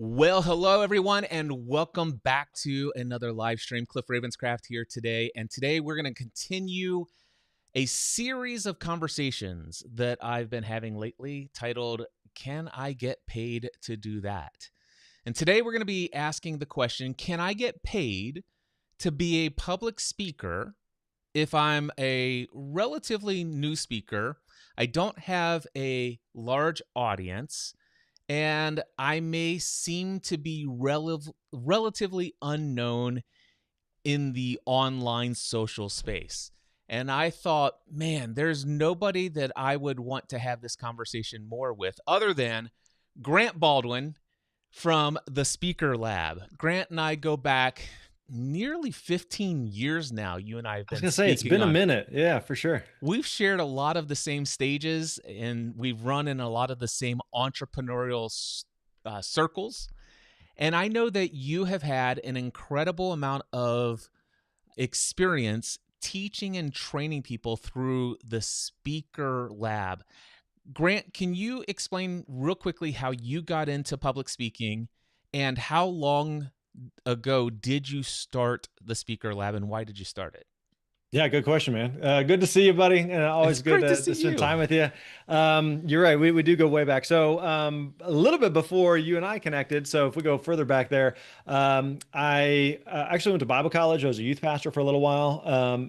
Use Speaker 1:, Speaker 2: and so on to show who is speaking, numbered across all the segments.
Speaker 1: Well, hello everyone, and welcome back to another live stream. Cliff Ravenscraft here today, and today we're going to continue a series of conversations that I've been having lately titled, Can I Get Paid to Do That? And today we're going to be asking the question, can I get paid to be a public speaker if I'm a relatively new speaker? I don't have a large audience, and I may seem to be relatively unknown in the online social space. And I thought, man, there's nobody that I would want to have this conversation more with other than Grant Baldwin from the Speaker Lab. Grant and I go back nearly 15 years now. You and I have
Speaker 2: I was
Speaker 1: been
Speaker 2: gonna say it's
Speaker 1: speaking
Speaker 2: been a
Speaker 1: on.
Speaker 2: minute. Yeah, for sure.
Speaker 1: We've shared a lot of the same stages, and we've run in a lot of the same entrepreneurial circles. And I know that you have had an incredible amount of experience teaching and training people through the Speaker Lab. Grant, can you explain real quickly how you got into public speaking and how long ago did you start the Speaker Lab and why did you start it?
Speaker 2: Yeah, good question, man. Good to see you, buddy. And
Speaker 1: It's
Speaker 2: always good
Speaker 1: great to
Speaker 2: to
Speaker 1: see
Speaker 2: spend
Speaker 1: you.
Speaker 2: time with you. You're right. We do go way back. So a little bit before you and I connected. So if we go further back there, I actually went to Bible college. I was a youth pastor for a little while.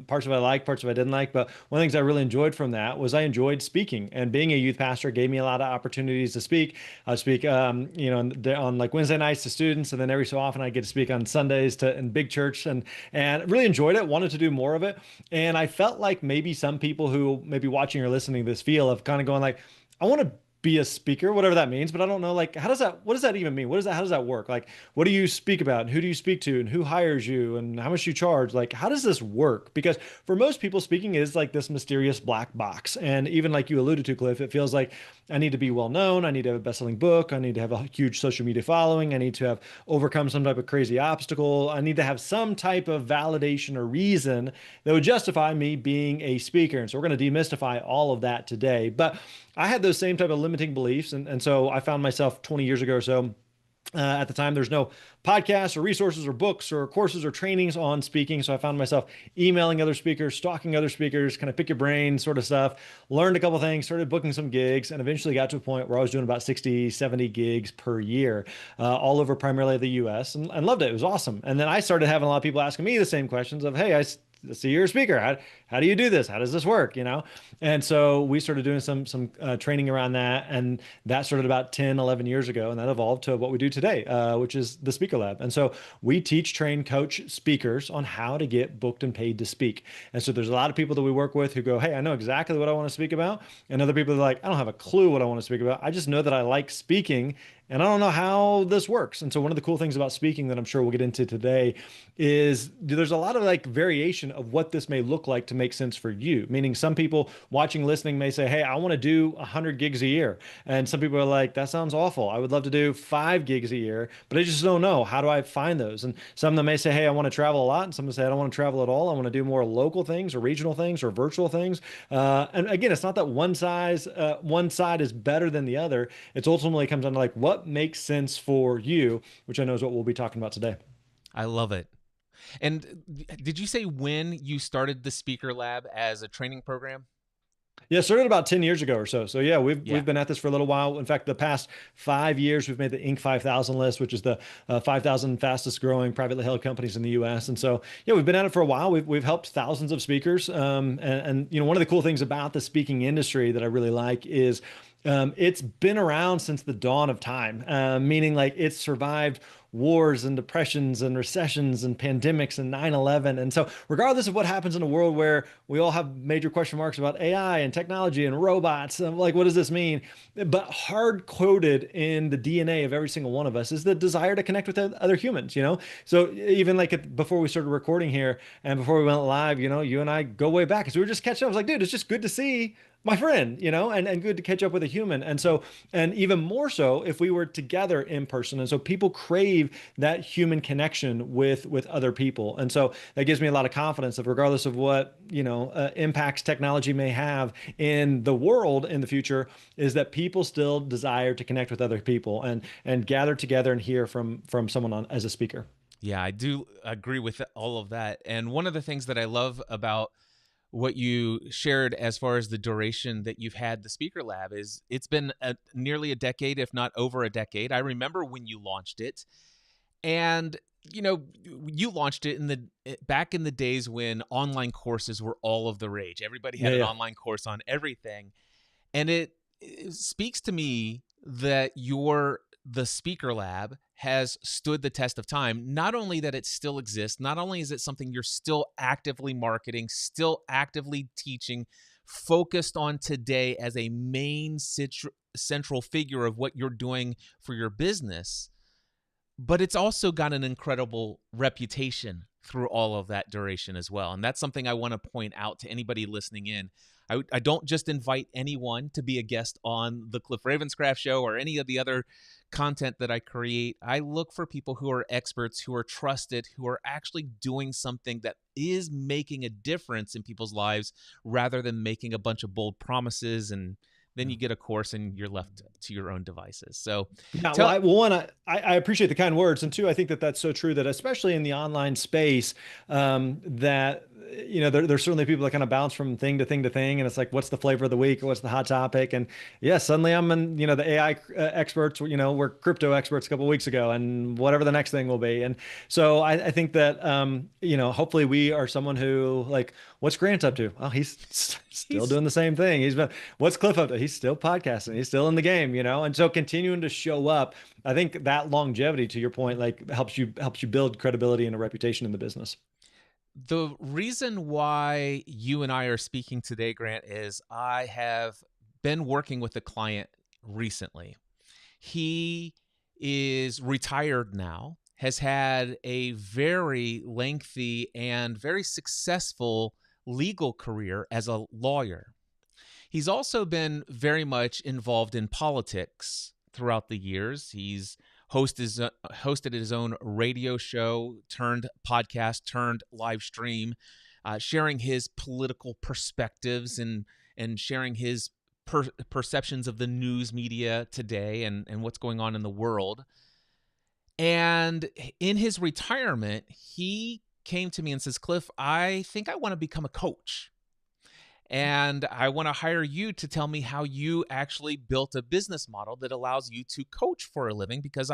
Speaker 2: Parts of it I liked, parts of it I didn't like. But one of the things I really enjoyed from that was I enjoyed speaking. And being a youth pastor gave me a lot of opportunities to speak. I'd speak, on like Wednesday nights to students, and then every so often I get to speak on Sundays to in big church, and really enjoyed it. Wanted to do more of it. And I felt like maybe some people who may be watching or listening to this feel of kind of going like, I want to be a speaker, whatever that means, but I don't know, like, what does that even mean? How does that work? Like, what do you speak about and who do you speak to and who hires you and how much you charge? Like, how does this work? Because for most people, speaking is like this mysterious black box. And even like you alluded to, Cliff, it feels like I need to be well known. I need to have a best-selling book. I need to have a huge social media following. I need to have overcome some type of crazy obstacle. I need to have some type of validation or reason that would justify me being a speaker. And so we're going to demystify all of that today. But I had those same type of limiting beliefs. And so I found myself 20 years ago or so. At the time, there's no podcasts or resources or books or courses or trainings on speaking. So I found myself emailing other speakers, stalking other speakers, kind of pick your brain sort of stuff. Learned a couple things, started booking some gigs, and eventually got to a point where I was doing about 60, 70 gigs per year, all over primarily the US, and loved it. It was awesome. And then I started having a lot of people asking me the same questions of, hey, I see you're a speaker. How do you do this? How does this work? You know? And so we started doing some training around that. And that started about 10, 11 years ago. And that evolved to what we do today, which is the Speaker Lab. And so we teach, train, coach speakers on how to get booked and paid to speak. And so there's a lot of people that we work with who go, hey, I know exactly what I want to speak about. And other people are like, I don't have a clue what I want to speak about. I just know that I like speaking and I don't know how this works. And so one of the cool things about speaking that I'm sure we'll get into today is there's a lot of like variation of what this may look like to make sense for you. Meaning some people watching, listening may say, hey, I want to do 100 gigs a year. And some people are like, that sounds awful. I would love to do 5 gigs a year, but I just don't know. How do I find those? And some of them may say, hey, I want to travel a lot. And some will say, I don't want to travel at all. I want to do more local things or regional things or virtual things. And again, it's not that one side is better than the other. It's ultimately comes down to like what makes sense for you, which I know is what we'll be talking about today.
Speaker 1: I love it. And did you say when you started the Speaker Lab as a training program?
Speaker 2: Yeah, started about 10 years ago or so. So yeah,
Speaker 1: Yeah.
Speaker 2: we've been at this for a little while. In fact, the past 5 years, we've made the Inc. 5000 list, which is the 5,000 fastest growing privately held companies in the U.S. And so yeah, we've been at it for a while. We've helped thousands of speakers. And you know, one of the cool things about the speaking industry that I really like is it's been around since the dawn of time, meaning like it's survived wars and depressions and recessions and pandemics and 9/11. And so, regardless of what happens in a world where we all have major question marks about AI and technology and robots, like what does this mean? But hard coded in the DNA of every single one of us is the desire to connect with other humans, you know? So, even like before we started recording here and before we went live, you know, you and I go way back because we were just catching up. I was like, dude, it's just good to see my friend, and good to catch up with a human. And so, and even more so if we were together in person. And so people crave that human connection with other people. And so that gives me a lot of confidence that regardless of what, impacts technology may have in the world in the future, is that people still desire to connect with other people and gather together and hear from someone as a speaker.
Speaker 1: Yeah, I do agree with all of that. And one of the things that I love about what you shared as far as the duration that you've had the speaker lab is it's been nearly a decade, if not over a decade. I remember when you launched it, and you launched it back in the days when online courses were all of the rage. Everybody
Speaker 2: Yeah,
Speaker 1: had an
Speaker 2: yeah.
Speaker 1: online course on everything, and it speaks to me that the speaker lab has stood the test of time. Not only that it still exists, not only is it something you're still actively marketing, still actively teaching, focused on today as a main central figure of what you're doing for your business, but it's also got an incredible reputation through all of that duration as well. And that's something I want to point out to anybody listening in. I don't just invite anyone to be a guest on the Cliff Ravenscraft show or any of the other content that I create. I look for people who are experts, who are trusted, who are actually doing something that is making a difference in people's lives rather than making a bunch of bold promises, and then you get a course and you're left to your own devices. So
Speaker 2: Yeah, well,
Speaker 1: tell
Speaker 2: one, I appreciate the kind words, and two, I think that that's so true that especially in the online space, that there's certainly people that kind of bounce from thing to thing to thing, and it's like, what's the flavor of the week or what's the hot topic? And yeah, suddenly I'm in, the AI experts, we're crypto experts a couple of weeks ago, and whatever the next thing will be. And so I think that hopefully we are someone who like, what's Grant up to? Oh, he's still
Speaker 1: he's
Speaker 2: doing the same thing. What's Cliff up to? He's still podcasting. He's still in the game, and so continuing to show up, I think that longevity, to your point, like helps you build credibility and a reputation in the business.
Speaker 1: the reason why you and I are speaking today, Grant, is I have been working with a client recently. He is retired now, has had a very lengthy and very successful legal career as a lawyer. He's also been very much involved in politics throughout the years. He's hosted his own radio show turned podcast turned live stream, sharing his political perspectives and sharing his perceptions of the news media today and what's going on in the world. And in his retirement, he came to me and says, Cliff, I think I want to become a coach. And I want to hire you to tell me how you actually built a business model that allows you to coach for a living. Because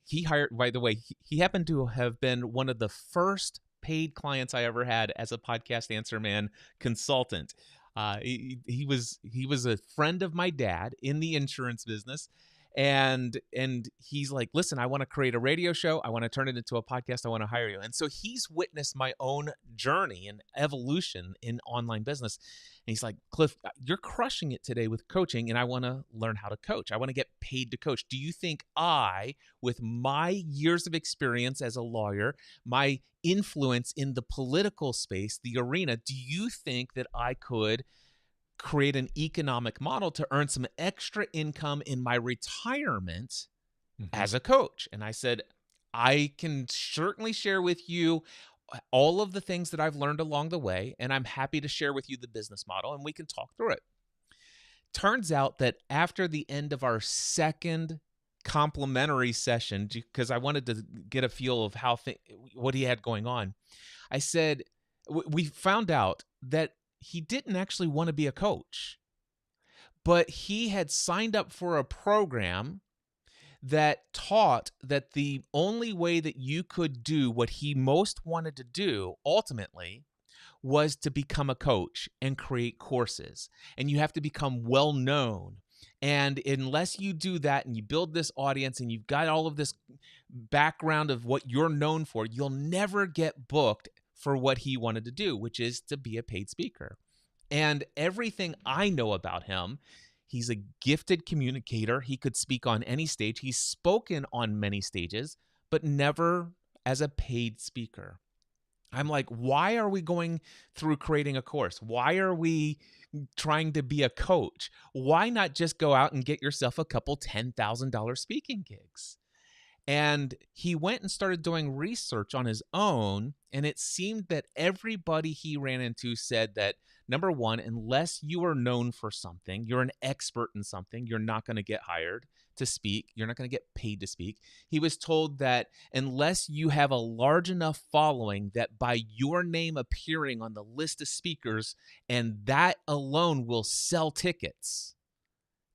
Speaker 1: he hired, by the way, he happened to have been one of the first paid clients I ever had as a podcast answer man consultant. He was a friend of my dad in the insurance business, and he's like, listen, I want to create a radio show, I want to turn it into a podcast, I want to hire you. And so he's witnessed my own journey and evolution in online business, and he's like, Cliff, you're crushing it today with coaching, and I want to learn how to coach, I want to get paid to coach. Do you think with my years of experience as a lawyer, my influence in the political space, the arena, do you think that I could create an economic model to earn some extra income in my retirement
Speaker 2: Mm-hmm.
Speaker 1: as a coach? And I said, I can certainly share with you all of the things that I've learned along the way, and I'm happy to share with you the business model, and we can talk through it. Turns out that after the end of our second complimentary session, because I wanted to get a feel of what he had going on, I said, we found out that he didn't actually want to be a coach, but he had signed up for a program that taught that the only way that you could do what he most wanted to do ultimately was to become a coach and create courses. And you have to become well known. And unless you do that and you build this audience and you've got all of this background of what you're known for, you'll never get booked for what he wanted to do, which is to be a paid speaker. And everything I know about him, he's a gifted communicator. He could speak on any stage. He's spoken on many stages, but never as a paid speaker. I'm like, why are we going through creating a course? Why are we trying to be a coach. Why not just go out and get yourself a couple $10,000 speaking gigs? And he went and started doing research on his own. And it seemed that everybody he ran into said that, number one, unless you are known for something, you're an expert in something, you're not going to get hired to speak. You're not going to get paid to speak. He was told that unless you have a large enough following that by your name appearing on the list of speakers, and that alone will sell tickets,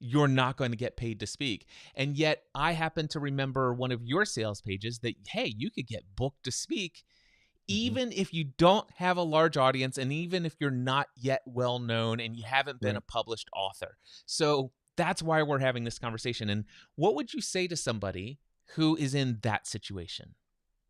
Speaker 1: you're not going to get paid to speak. And yet I happen to remember one of your sales pages that, hey, you could get booked to speak even if you don't have a large audience, and even if you're not yet well known and you haven't been a published author. So that's why we're having this conversation. And what would you say to somebody who is in that situation?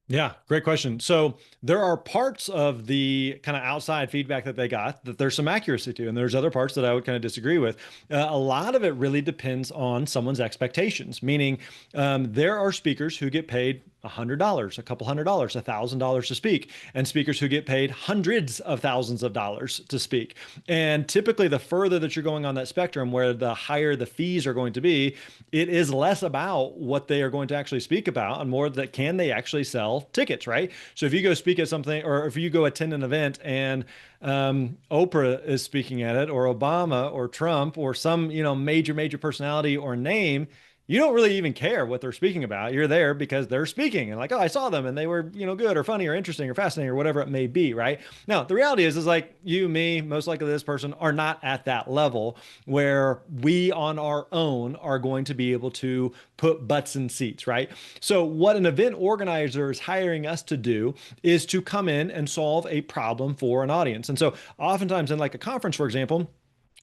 Speaker 2: Yeah, great question. So there are parts of the kind of outside feedback that they got that there's some accuracy to, and there's other parts that I would kind of disagree with. A lot of it really depends on someone's expectations, meaning there are speakers who get paid $100, a couple $100, $1,000 to speak, and speakers who get paid hundreds of thousands of dollars to speak. And typically, the further that you're going on that spectrum, where the higher the fees are going to be, it is less about what they are going to actually speak about and more that can they actually sell tickets, right? So if you go speak at something, or if you go attend an event and Oprah is speaking at it, or Obama, or Trump, or some major personality or name, you don't really even care what they're speaking about. You're there because they're speaking and like, oh, I saw them and they were, good or funny or interesting or fascinating or whatever it may be, right? Now, the reality is like you, me, most likely this person are not at that level where we on our own are going to be able to put butts in seats, right? So what an event organizer is hiring us to do is to come in and solve a problem for an audience. And so oftentimes in like a conference, for example,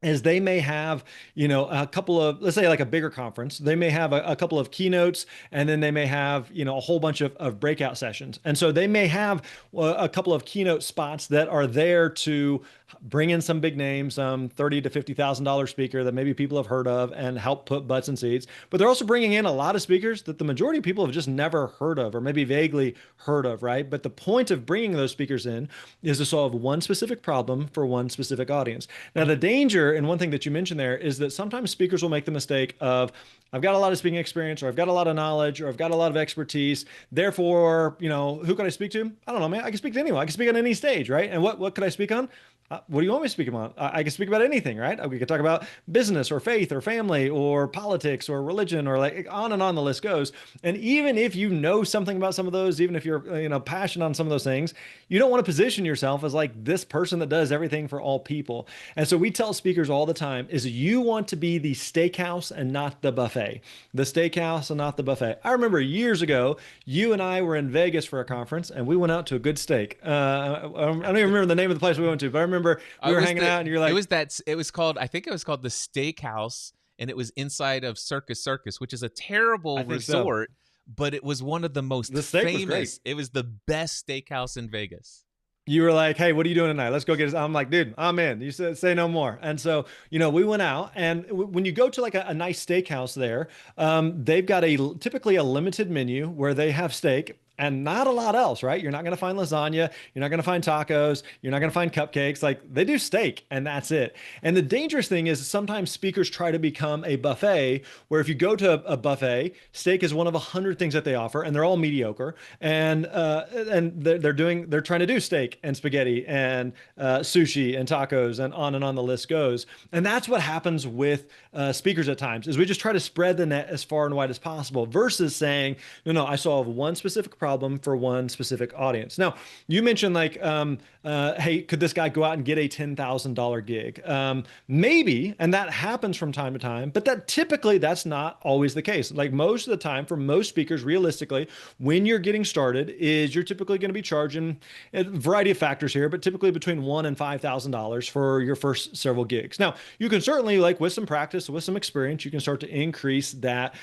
Speaker 2: is they may have, a couple of, let's say like a bigger conference, they may have a couple of keynotes, and then they may have, a whole bunch of breakout sessions. And so they may have a couple of keynote spots that are there to bring in some big names, some $30,000 to $50,000 speaker that maybe people have heard of and help put butts in seats. But they're also bringing in a lot of speakers that the majority of people have just never heard of or maybe vaguely heard of, right? But the point of bringing those speakers in is to solve one specific problem for one specific audience. Now, the danger, and one thing that you mentioned there, is that sometimes speakers will make the mistake of, I've got a lot of speaking experience, or I've got a lot of knowledge, or I've got a lot of expertise. Therefore, who can I speak to? I don't know, man. I can speak to anyone. I can speak on any stage, right? And what could I speak on? What do you want me to speak about? I can speak about anything, right? We could talk about business or faith or family or politics or religion, or like on and on the list goes. And even if you know something about some of those, even if you're, passionate on some of those things, you don't want to position yourself as like this person that does everything for all people. And so we tell speakers all the time is you want to be the steakhouse and not the buffet. The steakhouse and not the buffet. I remember years ago, you and I were in Vegas for a conference and we went out to a good steak. I don't even remember the name of the place we went to, but I remember we were hanging out and you're like,
Speaker 1: I think it was called the Steakhouse, and it was inside of Circus Circus, which is a terrible resort, but it was one of the most famous. It was the best steakhouse in Vegas.
Speaker 2: You were like, hey, what are you doing tonight? Let's go get it. I'm like, dude, I'm in. You said, say no more. And so, we went out, and when you go to like a nice steakhouse there, they've got typically a limited menu where they have steak and not a lot else, right? You're not going to find lasagna. You're not going to find tacos. You're not going to find cupcakes. Like, they do steak and that's it. And the dangerous thing is sometimes speakers try to become a buffet, where if you go to a buffet, steak is one of 100 things that they offer, and they're all mediocre. And they're trying to do steak and spaghetti and sushi and tacos and on the list goes. And that's what happens with speakers at times, is we just try to spread the net as far and wide as possible versus saying, no, I solve one specific problem for one specific audience. Now, you mentioned like, hey, could this guy go out and get a $10,000 gig? Maybe, and that happens from time to time, but that's not always the case. Like most of the time for most speakers, realistically, when you're getting started, you're typically going to be charging a variety of factors here, but typically between $1,000 and $5,000 for your first several gigs. Now, you can certainly, like with some practice, with some experience, you can start to increase that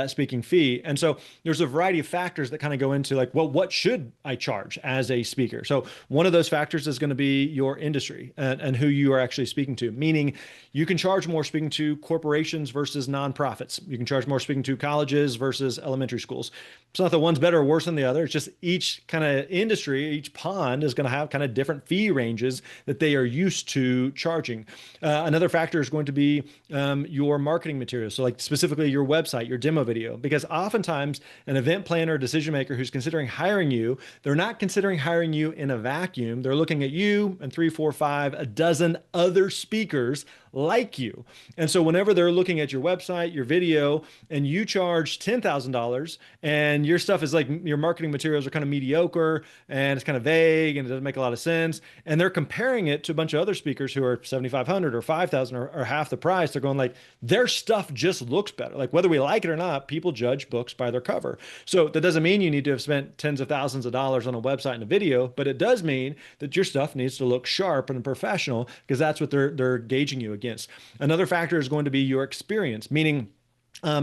Speaker 2: speaking fee. And so there's a variety of factors that kind of go into into like, well, what should I charge as a speaker? So one of those factors is going to be your industry and who you are actually speaking to, meaning you can charge more speaking to corporations versus nonprofits. You can charge more speaking to colleges versus elementary schools. It's not that one's better or worse than the other. It's just each kind of industry, each pond is going to have kind of different fee ranges that they are used to charging. Another factor is going to be your marketing materials. So, like specifically your website, your demo video, because oftentimes an event planner or decision maker who's considering hiring you, they're not considering hiring you in a vacuum. They're looking at you and three, four, five, a dozen other speakers like you. And so whenever they're looking at your website, your video, and you charge $10,000 and your stuff is like your marketing materials are kind of mediocre and it's kind of vague and it doesn't make a lot of sense, and they're comparing it to a bunch of other speakers who are 7,500 or 5,000 or half the price, they're going like, their stuff just looks better. Like whether we like it or not, people judge books by their cover. So that doesn't mean you need to have spent tens of thousands of dollars on a website and a video, but it does mean that your stuff needs to look sharp and professional because that's what they're gauging you against. Another factor is going to be your experience, meaning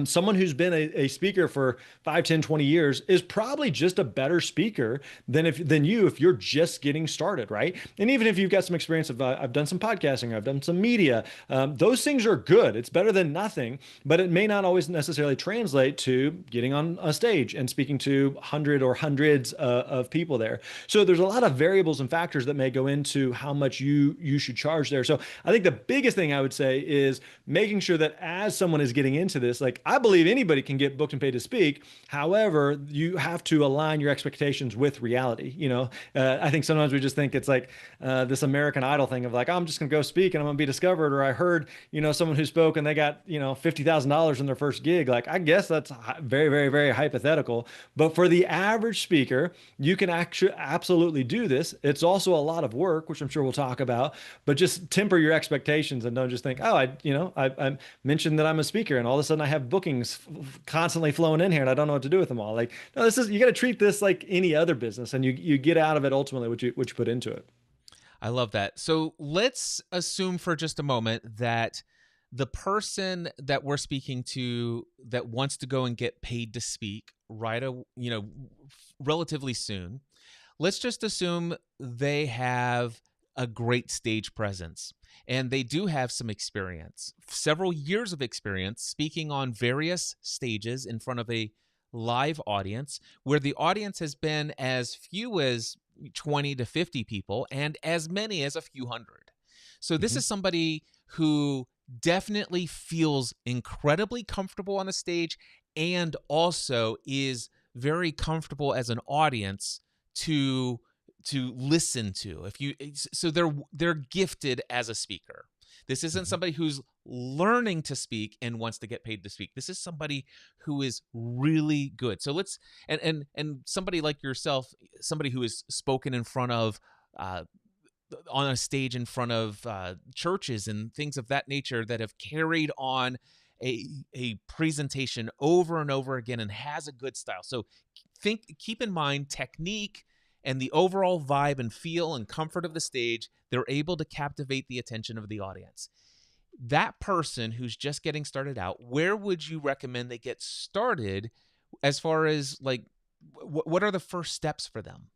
Speaker 2: someone who's been a speaker for 5, 10, 20 years is probably just a better speaker than you if you're just getting started, right? And even if you've got some experience of, I've done some podcasting, I've done some media, those things are good. It's better than nothing, but it may not always necessarily translate to getting on a stage and speaking to 100 or hundreds of people there. So there's a lot of variables and factors that may go into how much you should charge there. So I think the biggest thing I would say is making sure that as someone is getting into this, like I believe anybody can get booked and paid to speak. However, you have to align your expectations with reality. I think sometimes we just think it's like this American Idol thing of like, I'm just going to go speak and I'm going to be discovered. Or I heard, someone who spoke and they got, $50,000 in their first gig. Like, I guess that's very, very, very hypothetical. But for the average speaker, you can actually absolutely do this. It's also a lot of work, which I'm sure we'll talk about, but just temper your expectations and don't just think, oh, I mentioned that I'm a speaker and all of a sudden I have bookings constantly flowing in here and I don't know what to do with them all. Like, no, you got to treat this like any other business, and you get out of it ultimately what you put into it.
Speaker 1: I love that. So let's assume for just a moment that the person that we're speaking to that wants to go and get paid to speak relatively soon, let's just assume they have a great stage presence and they do have some experience, several years of experience speaking on various stages in front of a live audience where the audience has been as few as 20 to 50 people and as many as a few hundred. So this is somebody who definitely feels incredibly comfortable on the stage and also is very comfortable as an audience to listen to. So they're gifted as a speaker. This isn't somebody who's learning to speak and wants to get paid to speak. This is somebody who is really good. So let's and somebody like yourself, somebody who has spoken in front of on a stage in front of churches and things of that nature that have carried on a presentation over and over again and has a good style. So keep in mind technique and the overall vibe and feel and comfort of the stage. They're able to captivate the attention of the audience. That person who's just getting started out, where would you recommend they get started as far as like, what are the first steps for them?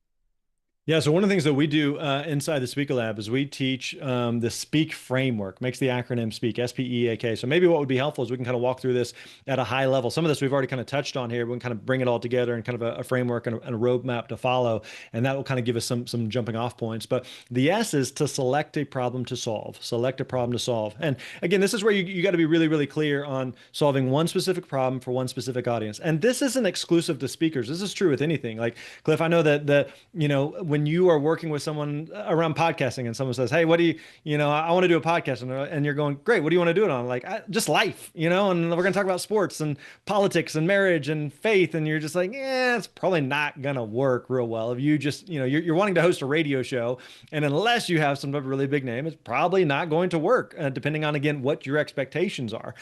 Speaker 2: Yeah, so one of the things that we do inside the Speaker Lab is we teach the SPEAK framework, makes the acronym SPEAK, SPEAK. So maybe what would be helpful is we can kind of walk through this at a high level. Some of this we've already kind of touched on here. We can kind of bring it all together and kind of a framework and a roadmap to follow, and that will kind of give us some jumping off points. But the S is to select a problem to solve. Select a problem to solve. And again, this is where you got to be really, really clear on solving one specific problem for one specific audience. And this isn't exclusive to speakers. This is true with anything. Like, Cliff, I know that when you are working with someone around podcasting and someone says, hey, what do I want to do a podcast. And you're going, great. What do you want to do it on? Like, just life, and we're going to talk about sports and politics and marriage and faith. And you're just like, it's probably not going to work real well. If you just, you're wanting to host a radio show. And unless you have some really big name, it's probably not going to work, depending on, again, what your expectations are.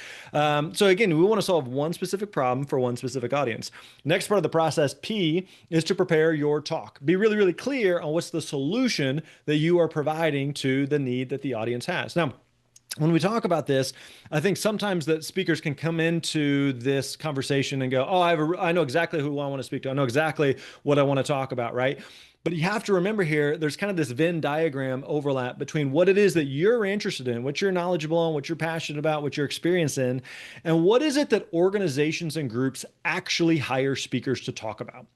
Speaker 2: So again, we want to solve one specific problem for one specific audience. Next part of the process, P, is to prepare your talk. Be really, really clear on what's the solution that you are providing to the need that the audience has. Now, when we talk about this, I think sometimes that speakers can come into this conversation and go, "Oh, I know exactly who I want to speak to. I know exactly what I want to talk about," right? But you have to remember here, there's kind of this Venn diagram overlap between what it is that you're interested in, what you're knowledgeable on, what you're passionate about, what you're experienced in, and what is it that organizations and groups actually hire speakers to talk about.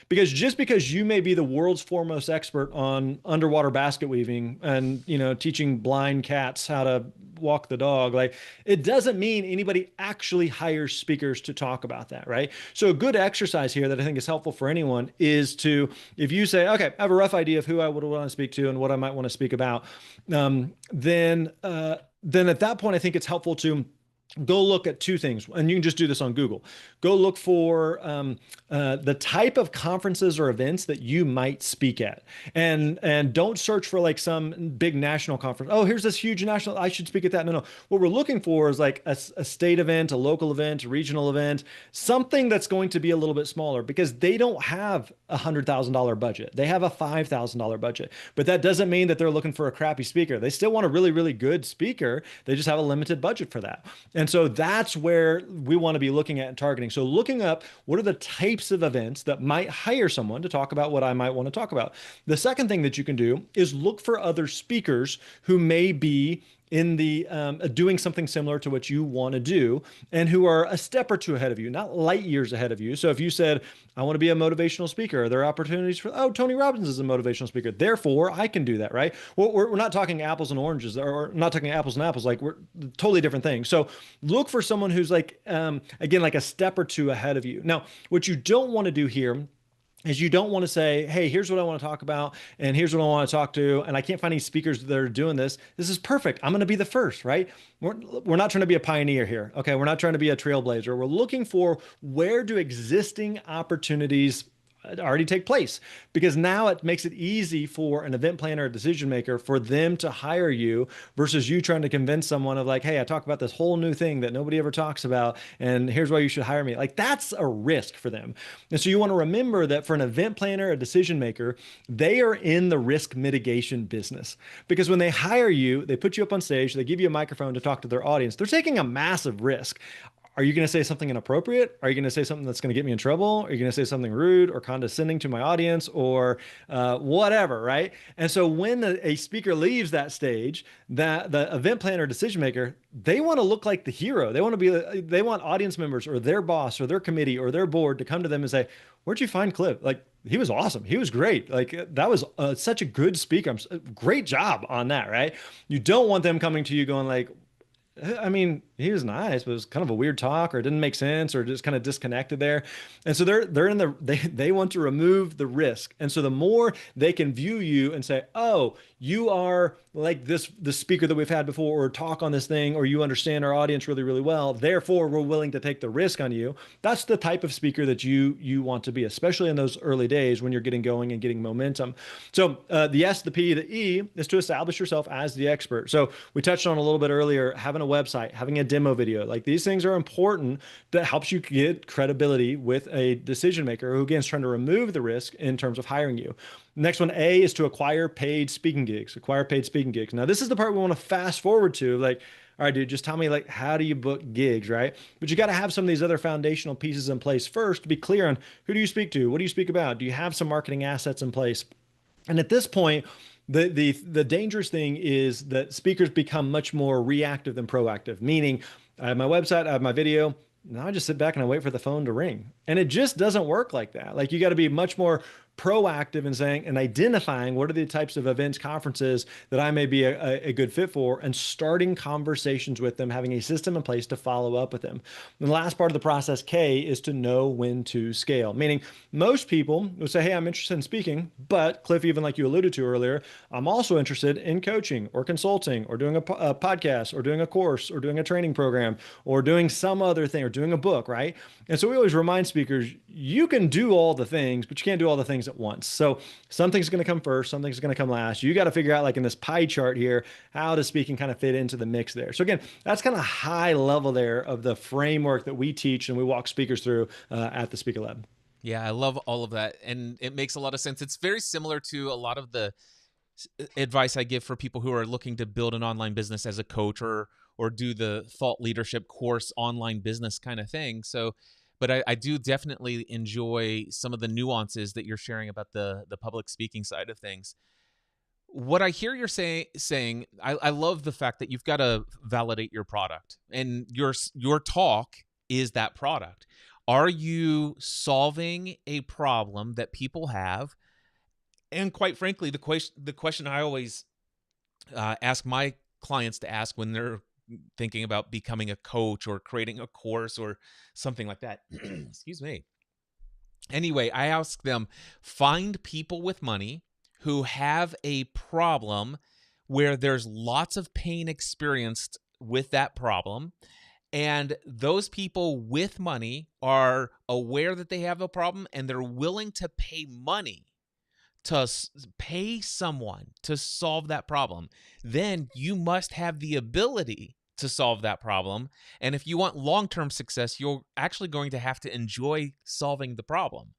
Speaker 2: Because just because you may be the world's foremost expert on underwater basket weaving and, teaching blind cats how to walk the dog, like it doesn't mean anybody actually hires speakers to talk about that, right? So a good exercise here that I think is helpful for anyone is to, if you say, okay, I have a rough idea of who I would want to speak to and what I might want to speak about, then at that point, I think it's helpful to go look at two things, and you can just do this on Google. Go look for the type of conferences or events that you might speak at, and don't search for like some big national conference. Oh, here's this huge national, I should speak at that. No, no. What we're looking for is like a state event, a local event, a regional event, something that's going to be a little bit smaller because they don't have $100,000 budget. They have a $5,000 budget, but that doesn't mean that they're looking for a crappy speaker. They still want a really, really good speaker. They just have a limited budget for that. And so that's where we want to be looking at and targeting. So looking up what are the types of events that might hire someone to talk about what I might want to talk about. The second thing that you can do is look for other speakers who may be in the doing something similar to what you want to do and who are a step or two ahead of you, not light years ahead of you. So if you said, I want to be a motivational speaker, are there opportunities for, oh, Tony Robbins is a motivational speaker, therefore I can do that, right? Well, we're not talking apples and oranges, or not talking apples and apples, like we're totally different things. So look for someone who's like, again, like a step or two ahead of you. Now, what you don't want to do here is you don't want to say, hey, here's what I want to talk about, and here's what I want to talk to, and I can't find any speakers that are doing this. This is perfect. I'm going to be the first, right? We're not trying to be a pioneer here. Okay. We're not trying to be a trailblazer. We're looking for where do existing opportunities already take place, because now it makes it easy for an event planner or decision maker for them to hire you versus you trying to convince someone of like, hey, I talk about this whole new thing that nobody ever talks about, and here's why you should hire me. Like that's a risk for them. And so you want to remember that for an event planner, a decision maker, they are in the risk mitigation business, because when they hire you, they put you up on stage, they give you a microphone to talk to their audience. They're taking a massive risk. Are you going to say something inappropriate? Are you going to say something that's going to get me in trouble? Are you going to say something rude or condescending to my audience or whatever, right? And so when a speaker leaves that stage, that the event planner, decision maker, they want to look like the hero. They want audience members or their boss or their committee or their board to come to them and say, "Where'd you find Cliff? Like he was awesome. He was great. Like that was such a good speaker. Great job on that," right? You don't want them coming to you going like, I mean, he was nice, but it was kind of a weird talk, or it didn't make sense, or just kind of disconnected there. And so they want to remove the risk. And so the more they can view you and say, oh, you are like the speaker that we've had before, or talk on this thing, or you understand our audience really, really well, therefore we're willing to take the risk on you. That's the type of speaker that you want to be, especially in those early days when you're getting going and getting momentum. So the S, the P, the E is to establish yourself as the expert. So we touched on a little bit earlier, having a website, having a demo video, like these things are important. That helps you get credibility with a decision maker who, again, is trying to remove the risk in terms of hiring you. Next one, A, is to acquire paid speaking gigs. Acquire paid speaking gigs. Now, this is the part we want to fast forward to. Like, all right, dude, just tell me, like, how do you book gigs, right? But you got to have some of these other foundational pieces in place first to be clear on who do you speak to? What do you speak about? Do you have some marketing assets in place? And at this point, the dangerous thing is that speakers become much more reactive than proactive, meaning I have my website, I have my video. Now I just sit back and I wait for the phone to ring. And it just doesn't work like that. Like you got to be much more proactive in saying and identifying what are the types of events, conferences that I may be a good fit for, and starting conversations with them, having a system in place to follow up with them. And the last part of the process, K, is to know when to scale, meaning most people will say, hey, I'm interested in speaking, but Cliff, even like you alluded to earlier, I'm also interested in coaching or consulting or doing a podcast or doing a course or doing a training program or doing some other thing or doing a book, right? And so we always remind speakers, you can do all the things, but you can't do all the things at once. So something's going to come first, something's going to come last. You got to figure out, like in this pie chart here, how does speaking kind of fit into the mix there. So again, that's kind of high level there of the framework that we teach and we walk speakers through at the Speaker Lab.
Speaker 1: Yeah, I love all of that. And it makes a lot of sense. It's very similar to a lot of the advice I give for people who are looking to build an online business as a coach, or do the thought leadership course online business kind of thing. So, but I do definitely enjoy some of the nuances that you're sharing about the public speaking side of things. What I hear you're saying, I love the fact that you've got to validate your product, and your talk is that product. Are you solving a problem that people have? And quite frankly, the question I always ask my clients to ask when they're thinking about becoming a coach or creating a course or something like that. Excuse me. Anyway, I ask them, find people with money who have a problem where there's lots of pain experienced with that problem. And those people with money are aware that they have a problem, and they're willing to pay money to pay someone to solve that problem. Then you must have the ability to solve that problem. And if you want long-term success, you're actually going to have to enjoy solving the problem.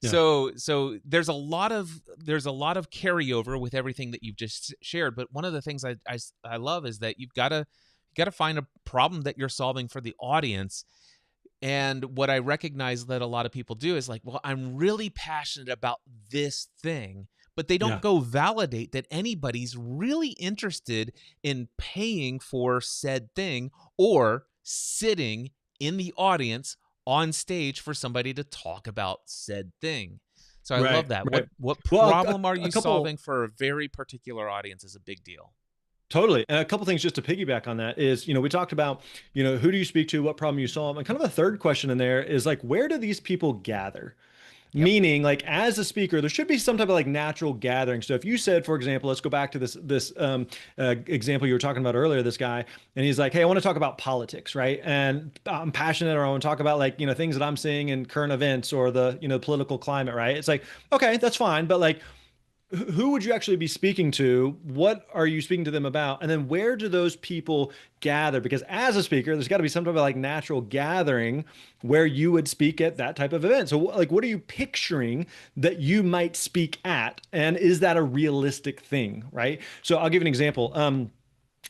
Speaker 2: Yeah.
Speaker 1: So there's a lot of carryover with everything that you've just shared. But one of the things I love is that you've got to find a problem that you're solving for the audience. And what I recognize that a lot of people do is like, well, I'm really passionate about this thing, but they don't
Speaker 2: Yeah.
Speaker 1: go validate that anybody's really interested in paying for said thing or sitting in the audience on stage for somebody to talk about said thing. So I love
Speaker 2: Right.
Speaker 1: that.
Speaker 2: Right.
Speaker 1: What
Speaker 2: Well,
Speaker 1: problem are
Speaker 2: a
Speaker 1: you
Speaker 2: couple.
Speaker 1: solving for a very particular audience is a big deal.
Speaker 2: Totally. And a couple things just to piggyback on that is, we talked about, who do you speak to, what problem you solve? And kind of a third question in there is like, where do these people gather?
Speaker 1: Yep.
Speaker 2: Meaning, like as a speaker, there should be some type of like natural gathering. So if you said, for example, let's go back to this example you were talking about earlier, this guy, and he's like, "Hey, I want to talk about politics, right? And I'm passionate, or I want to talk about like things that I'm seeing in current events or the political climate, right?" It's like, okay, that's fine, but like who would you actually be speaking to? What are you speaking to them about? And then where do those people gather? Because as a speaker, there's got to be some type of like natural gathering where you would speak at that type of event. So like, what are you picturing that you might speak at? And is that a realistic thing? Right. So I'll give you an example.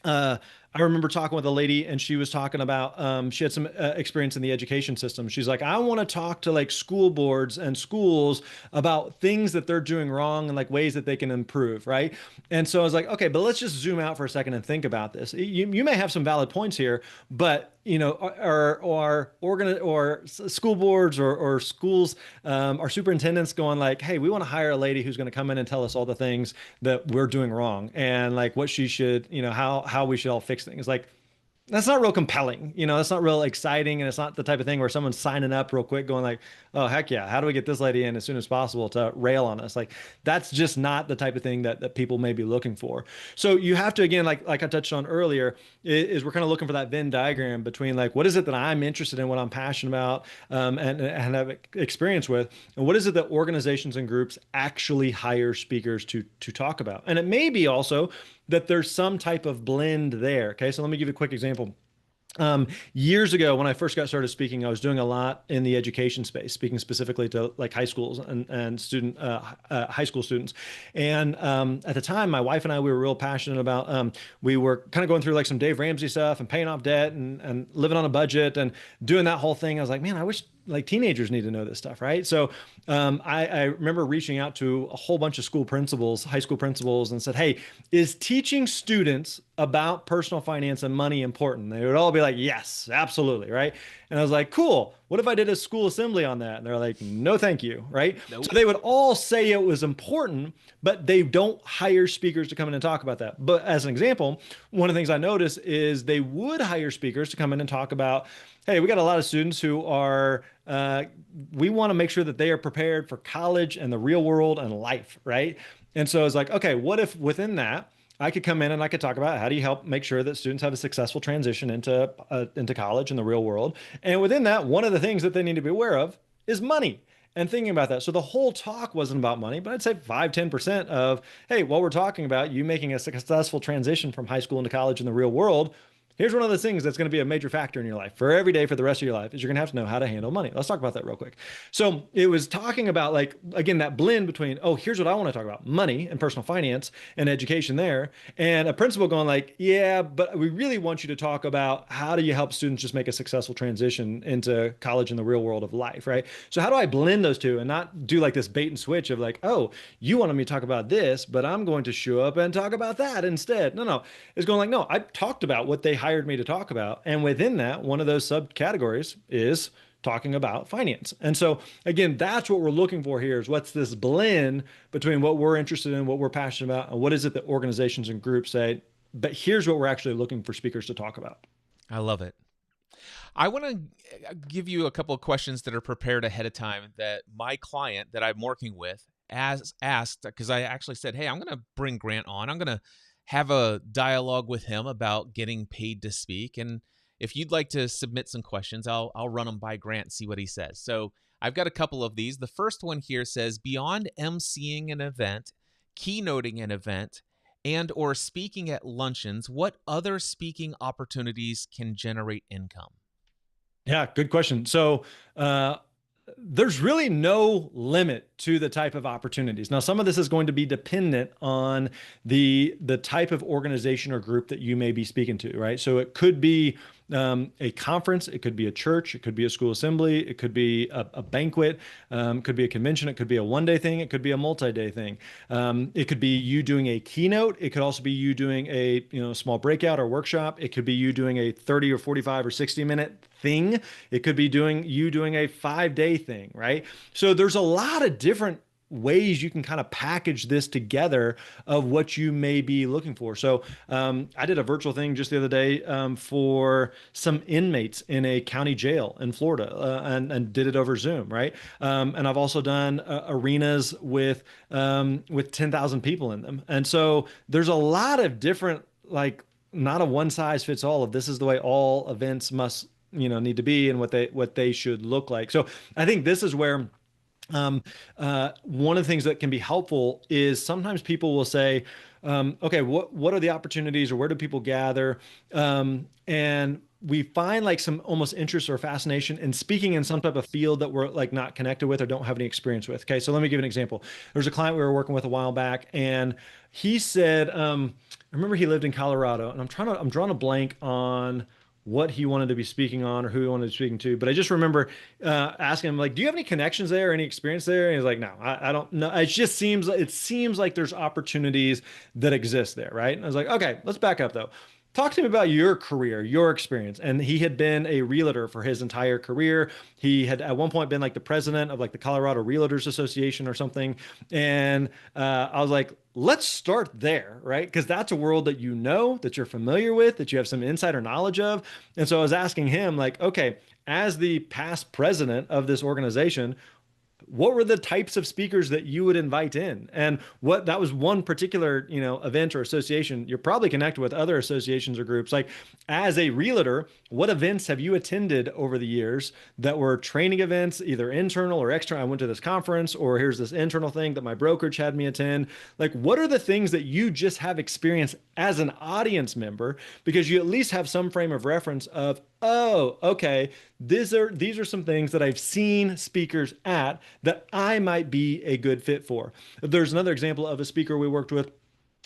Speaker 2: Uh, I remember talking with a lady, and she was talking about she had some experience in the education system. She's like, I want to talk to like school boards and schools about things that they're doing wrong and like ways that they can improve, right? And so I was like, okay, but let's just zoom out for a second and think about this. You may have some valid points here, but or school boards or schools, our superintendents going like, hey, we want to hire a lady who's going to come in and tell us all the things that we're doing wrong and like what she should, how we should all fix things. Like that's not real compelling. That's not real exciting. And it's not the type of thing where someone's signing up real quick going like, oh, heck yeah. How do we get this lady in as soon as possible to rail on us? Like that's just not the type of thing that people may be looking for. So you have to, again, like I touched on earlier, is we're kind of looking for that Venn diagram between like, what is it that I'm interested in, what I'm passionate about, and have experience with, and what is it that organizations and groups actually hire speakers to talk about? And it may be also that there's some type of blend there. Okay. So let me give you a quick example. Years ago, when I first got started speaking, I was doing a lot in the education space, speaking specifically to like high schools and high school students. And at the time, my wife and I, we were real passionate about, we were kind of going through like some Dave Ramsey stuff and paying off debt and living on a budget and doing that whole thing. I was like, man, I wish like teenagers need to know this stuff, right? So I remember reaching out to a whole bunch of school principals, high school principals, and said, hey, is teaching students about personal finance and money important? They would all be like, yes, absolutely, right? And I was like, cool. What if I did a school assembly on that? And they're like, no, thank you, right? So
Speaker 1: Nope.
Speaker 2: they would all say it was important, but they don't hire speakers to come in and talk about that. But as an example, one of the things I noticed is they would hire speakers to come in and talk about, hey, we got a lot of students who are, we want to make sure that they are prepared for college and the real world and life, right? And so it's like, okay, what if within that, I could come in and I could talk about how do you help make sure that students have a successful transition into college and the real world. And within that, one of the things that they need to be aware of is money and thinking about that. So the whole talk wasn't about money, but I'd say 5-10% of, hey, what we're talking about, you making a successful transition from high school into college in the real world, here's one of those things that's going to be a major factor in your life for every day for the rest of your life is you're going to have to know how to handle money. Let's talk about that real quick. So it was talking about like, again, that blend between, oh, here's what I want to talk about, money and personal finance and education there. And a principal going like, yeah, but we really want you to talk about how do you help students just make a successful transition into college in the real world of life, right? So how do I blend those two and not do like this bait and switch of like, oh, you wanted me to talk about this, but I'm going to show up and talk about that instead. No. It's going like, no, I talked about what they hired me to talk about. And within that, one of those subcategories is talking about finance. And so again, that's what we're looking for here is what's this blend between what we're interested in, what we're passionate about, and what is it that organizations and groups say, but here's what we're actually looking for speakers to talk about.
Speaker 1: I love it. I want to give you a couple of questions that are prepared ahead of time that my client that I'm working with as asked, because I actually said, hey, I'm going to bring Grant on. I'm going to have a dialogue with him about getting paid to speak. And if you'd like to submit some questions, I'll run them by Grant and see what he says. So I've got a couple of these. The first one here says, beyond emceeing an event, keynoting an event, and or speaking at luncheons, what other speaking opportunities can generate income?
Speaker 2: Yeah, good question. So there's really no limit to the type of opportunities. Now, some of this is going to be dependent on the type of organization or group that you may be speaking to, right? So it could be a conference, it could be a church, it could be a school assembly, it could be a banquet, could be a convention, it could be a one-day thing, it could be a multi-day thing. It could be you doing a keynote. It could also be you doing a small breakout or workshop. It could be you doing a 30 or 45 or 60-minute thing. It could be you doing a 5-day thing, right? So there's a lot of different ways you can kind of package this together of what you may be looking for. So I did a virtual thing just the other day for some inmates in a county jail in Florida and did it over Zoom, right? And I've also done arenas with 10,000 people in them. And so there's a lot of different, like, not a one size fits all of this is the way all events must need to be and what they should look like. So I think this is where one of the things that can be helpful is sometimes people will say, okay, what are the opportunities or where do people gather? And we find like some almost interest or fascination in speaking in some type of field that we're like not connected with or don't have any experience with. Okay, so let me give an example. There was a client we were working with a while back, and he said, I remember he lived in Colorado, and I'm drawing a blank on what he wanted to be speaking on or who he wanted to be speaking to. But I just remember asking him, like, do you have any connections there, any experience there? And he's like, no, I don't know. It seems like there's opportunities that exist there, right? And I was like, okay, let's back up though. Talk to me about your career, your experience. And he had been a realtor for his entire career. He had at one point been like the president of like the Colorado Realtors Association or something. And I was like, let's start there, right? Because that's a world that that you're familiar with, that you have some insider knowledge of. And so I was asking him like, okay, as the past president of this organization, what were the types of speakers that you would invite in? And what that was one particular, event or association. You're probably connected with other associations or groups. Like as a realtor, what events have you attended over the years that were training events, either internal or external? I went to this conference, or here's this internal thing that my brokerage had me attend. Like, what are the things that you just have experience as an audience member? Because you at least have some frame of reference of, oh, okay, these are some things that I've seen speakers at that I might be a good fit for. There's another example of a speaker we worked with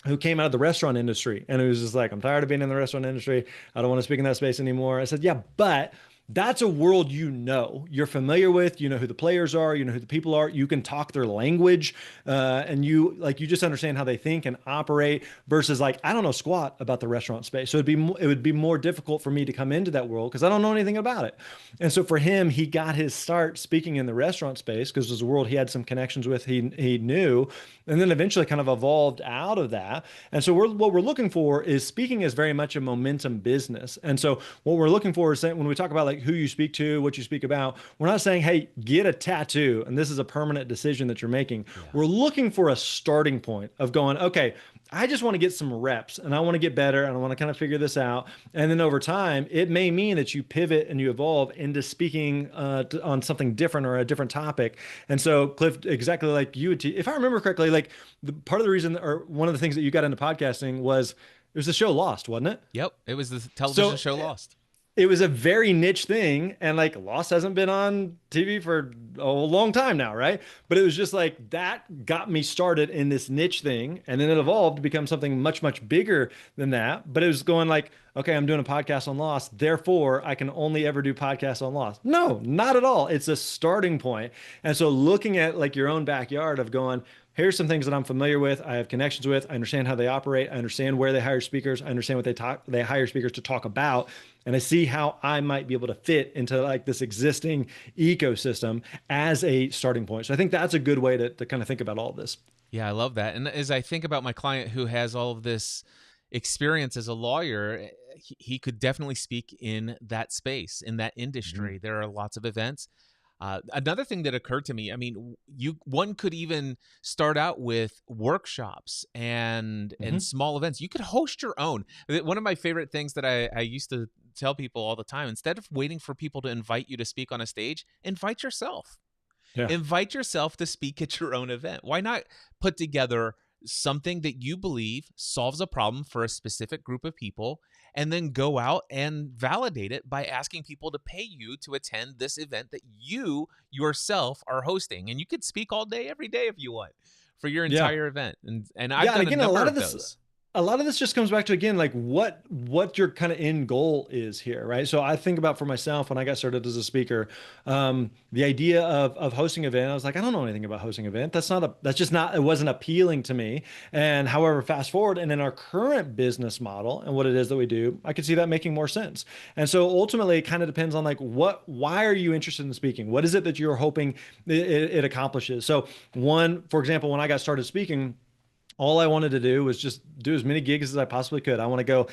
Speaker 2: who came out of the restaurant industry, and it was just like, I'm tired of being in the restaurant industry. I don't want to speak in that space anymore. I said, yeah, but that's a world you're familiar with, you know who the players are, you know who the people are, you can talk their language, and you just understand how they think and operate versus like, I don't know squat about the restaurant space. So it would be more difficult for me to come into that world because I don't know anything about it. And so for him, he got his start speaking in the restaurant space because it was a world he had some connections with, he knew, and then eventually kind of evolved out of that. And so what we're looking for is speaking is very much a momentum business. And so what we're looking for is that when we talk about like who you speak to, what you speak about, we're not saying, hey, get a tattoo and this is a permanent decision that you're making. Yeah. We're looking for a starting point of going, okay, I just want to get some reps and I want to get better and I want to kind of figure this out. And then over time, it may mean that you pivot and you evolve into speaking on something different or a different topic. And so Cliff, exactly like you, if I remember correctly, like part of the reason or one of the things that you got into podcasting was It was the show Lost, wasn't it?
Speaker 1: Yep, it was the television
Speaker 2: So
Speaker 1: show Lost.
Speaker 2: it was a very niche thing, and like Lost hasn't been on TV for a long time now, right? But it was just like that got me started in this niche thing, and then it evolved to become something much, much bigger than that. But it was going like, okay, I'm doing a podcast on Lost, therefore I can only ever do podcasts on Lost. No, not at all. It's a starting point. And so looking at like your own backyard of going, here's some things that I'm familiar with, I have connections with, I understand how they operate, I understand where they hire speakers, I understand what they hire speakers to talk about, and I see how I might be able to fit into like this existing ecosystem as a starting point. So I think that's a good way to kind of think about all of this.
Speaker 1: Yeah, I love that. And as I think about my client who has all of this experience as a lawyer, he could definitely speak in that space, in that industry. There are lots of events. Another thing that occurred to me, I mean, one could even start out with workshops and small events. You could host your own. One of my favorite things that I used to tell people all the time, instead of waiting for people to invite you to speak on a stage, invite yourself.
Speaker 2: Yeah.
Speaker 1: Invite yourself to speak at your own event. Why not put together something that you believe solves a problem for a specific group of people, and then go out and validate it by asking people to pay you to attend this event that you yourself are hosting? And you could speak all day, every day if you want for your
Speaker 2: Yeah.
Speaker 1: entire event. And I've
Speaker 2: Yeah, and
Speaker 1: done a
Speaker 2: again,
Speaker 1: number of those.
Speaker 2: a lot of this just comes back to again like what your kind of end goal is here, right? So I think about for myself when I got started as a speaker, the idea of hosting an event, I was like, I don't know anything about hosting an event. That's just not, it wasn't appealing to me. And however, fast forward, and in our current business model and what it is that we do, I could see that making more sense. And so ultimately, it kind of depends on like why are you interested in speaking? What is it that you're hoping it accomplishes? So one, for example, when I got started speaking, all I wanted to do was just do as many gigs as I possibly could. I want to go,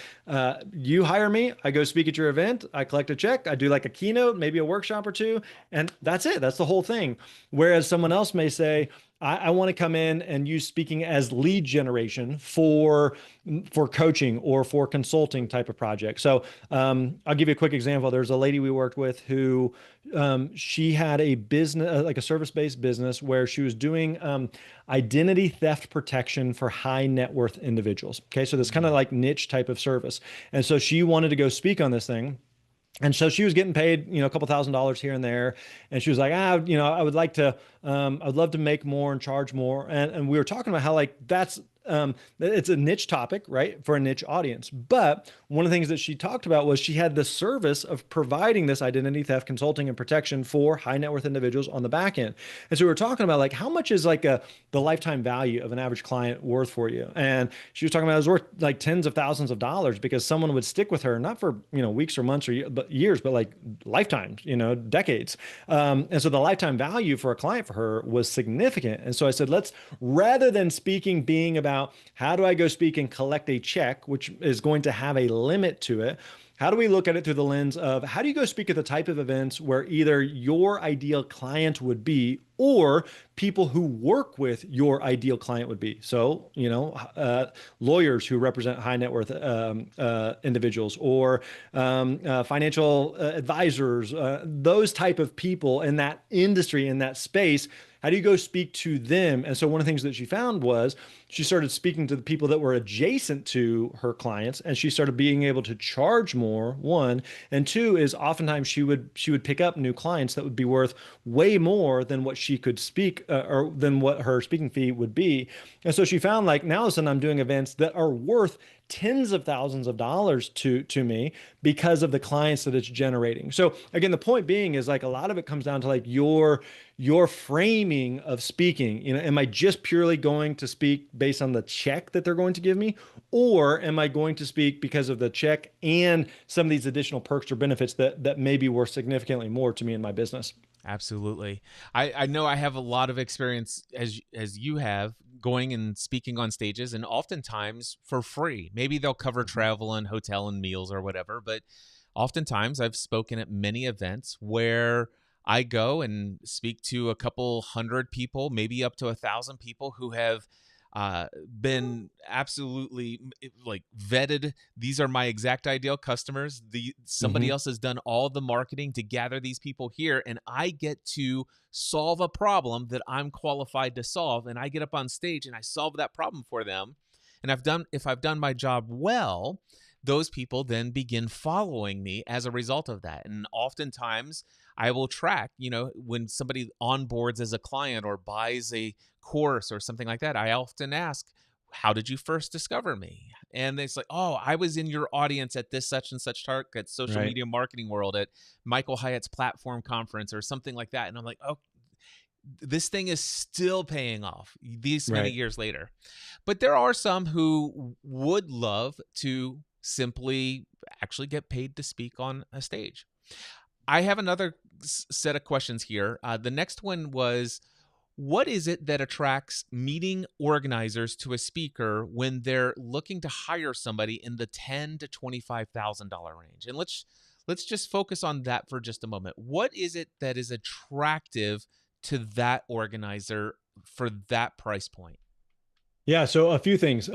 Speaker 2: you hire me, I go speak at your event, I collect a check, I do like a keynote, maybe a workshop or two, and that's it. That's the whole thing. Whereas someone else may say, I want to come in and use speaking as lead generation for coaching or for consulting type of project. So I'll give you a quick example. There's a lady we worked with who she had a business, like a service-based business, where she was doing identity theft protection for high net worth individuals. Okay, so this kind of like niche type of service, and so she wanted to go speak on this thing. And so she was getting paid, a couple $1,000s here and there. And she was like, I would like to, I would love to make more and charge more. And we were talking about how like it's a niche topic, right, for a niche audience. But one of the things that she talked about was she had the service of providing this identity theft consulting and protection for high net worth individuals on the back end. And so we were talking about like how much is like the lifetime value of an average client worth for you? And she was talking about it was worth like tens of thousands of dollars because someone would stick with her, not for, weeks or months or years, but like lifetimes, decades. And so the lifetime value for a client for her was significant. And so I said, rather than speaking being about how do I go speak and collect a check, which is going to have a limit to it, how do we look at it through the lens of how do you go speak at the type of events where either your ideal client would be or people who work with your ideal client would be? So, lawyers who represent high net worth individuals or financial advisors, those type of people in that industry, in that space. How do you go speak to them? And so one of the things that she found was she started speaking to the people that were adjacent to her clients, and she started being able to charge more, one, and two is oftentimes she would pick up new clients that would be worth way more than what she could speak or than what her speaking fee would be. And so she found like now all of a sudden I'm doing events that are worth tens of thousands of dollars to me because of the clients that it's generating. So again, the point being is like a lot of it comes down to like your framing of speaking. Am I just purely going to speak based on the check that they're going to give me, or am I going to speak because of the check and some of these additional perks or benefits that may be worth significantly more to me in my business?
Speaker 1: Absolutely. I know I have a lot of experience as you have going and speaking on stages, and oftentimes for free. Maybe they'll cover travel and hotel and meals or whatever, but oftentimes I've spoken at many events where I go and speak to a couple hundred people, maybe up to 1,000 people who have been absolutely like vetted. These are my exact ideal customers. Somebody else has done all the marketing to gather these people here, and I get to solve a problem that I'm qualified to solve. And I get up on stage and I solve that problem for them. And if I've done my job well, those people then begin following me as a result of that. And oftentimes I will track, when somebody onboards as a client or buys a course or something like that, I often ask, how did you first discover me? And it's like, oh, I was in your audience at this such and such target social
Speaker 2: Right.
Speaker 1: media marketing world at Michael Hyatt's platform conference or something like that. And I'm like, oh, this thing is still paying off these many
Speaker 2: Right.
Speaker 1: years later. But there are some who would love to simply actually get paid to speak on a stage. I have another set of questions here. The next one was, what is it that attracts meeting organizers to a speaker when they're looking to hire somebody in the $10,000 to $25,000 range? And let's just focus on that for just a moment. What is it that is attractive to that organizer for that price point?
Speaker 2: Yeah, so a few things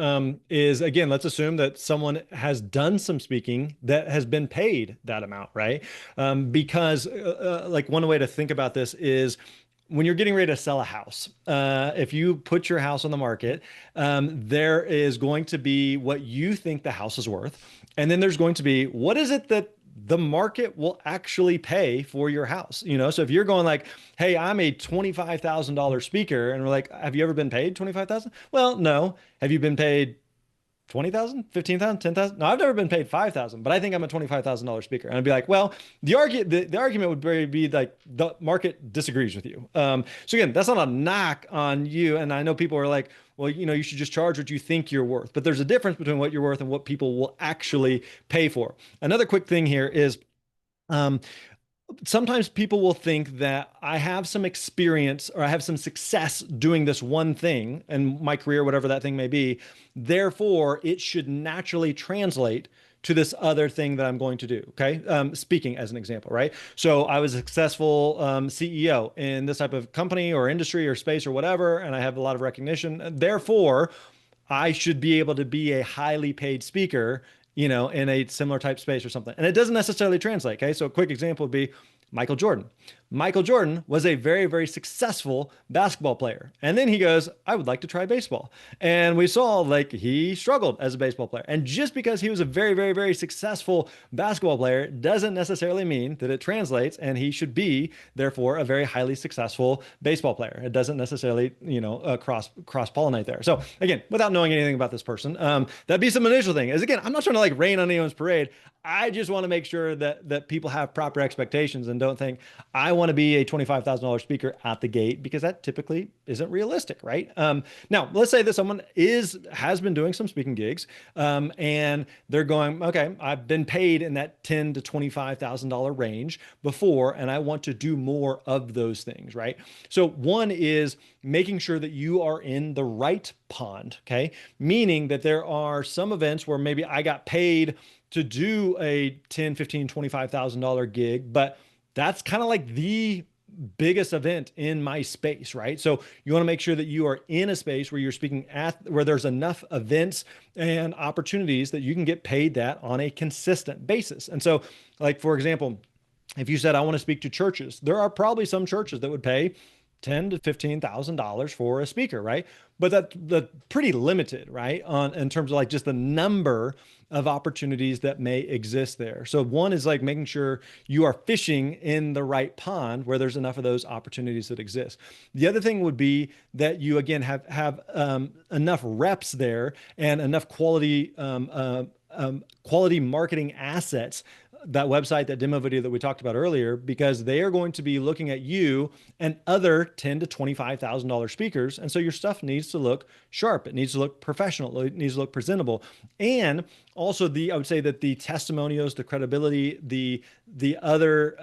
Speaker 2: is again, let's assume that someone has done some speaking that has been paid that amount, right? Because like one way to think about this is when you're getting ready to sell a house, if you put your house on the market, there is going to be what you think the house is worth, and then there's going to be what is it that the market will actually pay for your house. So if you're going like, hey, I'm a $25,000 speaker, and we're like, have you ever been paid 25,000? Well, no. Have you been paid 20,000, 15,000, 10,000? No, I've never been paid 5,000, but I think I'm a $25,000 speaker. And I'd be like, well, the argument would be like the market disagrees with you. So again, that's not a knock on you. And I know people are like, well, you should just charge what you think you're worth. But there's a difference between what you're worth and what people will actually pay for. Another quick thing here is, um, sometimes people will think that I have some experience or I have some success doing this one thing in my career, whatever that thing may be. Therefore, it should naturally translate to this other thing that I'm going to do. Okay. Speaking as an example, right? So I was a successful CEO in this type of company or industry or space or whatever, and I have a lot of recognition. Therefore, I should be able to be a highly paid speaker, in a similar type space or something. And it doesn't necessarily translate. Okay. So a quick example would be Michael Jordan. Michael Jordan was a very, very successful basketball player. And then he goes, I would like to try baseball. And we saw like he struggled as a baseball player. And just because he was a very, very, very successful basketball player doesn't necessarily mean that it translates and he should be, therefore, a very highly successful baseball player. It doesn't necessarily, cross pollinate there. So again, without knowing anything about this person, that'd be some initial thing. Is again, I'm not trying to like rain on anyone's parade. I just want to make sure that people have proper expectations and don't think I want to be a $25,000 speaker at the gate, because that typically isn't realistic, right? Now, let's say that someone has been doing some speaking gigs, and they're going, okay, I've been paid in that $10,000 to $25,000 range before, and I want to do more of those things, right? So one is making sure that you are in the right pond, okay? Meaning that there are some events where maybe I got paid to do a $10,000, $15,000, $25,000 gig, but that's kind of like the biggest event in my space, right? So you want to make sure that you are in a space where you're speaking at, where there's enough events and opportunities that you can get paid that on a consistent basis. And so, like, for example, if you said, I want to speak to churches, there are probably some churches that would pay $10,000 to $15,000 for a speaker, right? But that's pretty limited, right? In terms of like just the number of opportunities that may exist there. So one is like making sure you are fishing in the right pond where there's enough of those opportunities that exist. The other thing would be that you again have enough reps there and enough quality marketing assets, that website, that demo video that we talked about earlier, because they are going to be looking at you and other $10,000 to $25,000 speakers. And so your stuff needs to look sharp. It needs to look professional. It needs to look presentable. And also I would say that the testimonials, the credibility, the other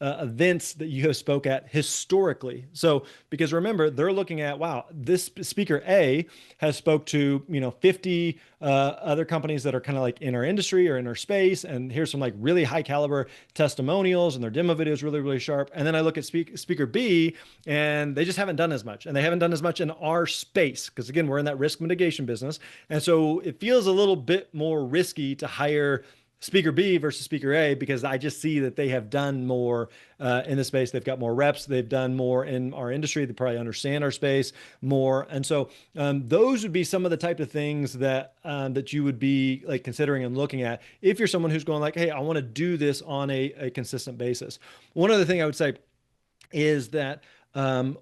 Speaker 2: events that you have spoke at historically. So, because remember, they're looking at, wow, this speaker A has spoke to, 50 other companies that are kind of like in our industry or in our space. And here's some like really high caliber testimonials, and their demo video is really, really sharp. And then I look at speaker B, and they just haven't done as much, and they haven't done as much in our space. Because again, we're in that risk mitigation business. And so it feels a little bit more risky to hire speaker B versus speaker A because I just see that they have done more in the space. They've got more reps. They've done more in our industry. They probably understand our space more. And so those would be some of the type of things that you would be like considering and looking at if you're someone who's going like, hey, I want to do this on a consistent basis. One other thing I would say is that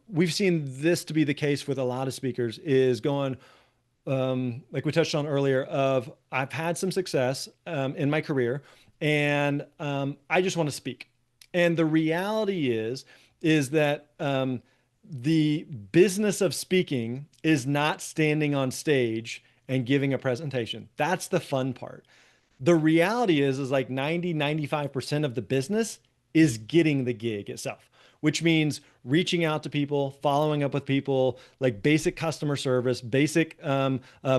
Speaker 2: we've seen this to be the case with a lot of speakers is going, like we touched on earlier, of I've had some success in my career, and I just want to speak. And the reality is that the business of speaking is not standing on stage and giving a presentation. That's the fun part. The reality is like 90-95% of the business is getting the gig itself, which means reaching out to people, following up with people, like basic customer service, basic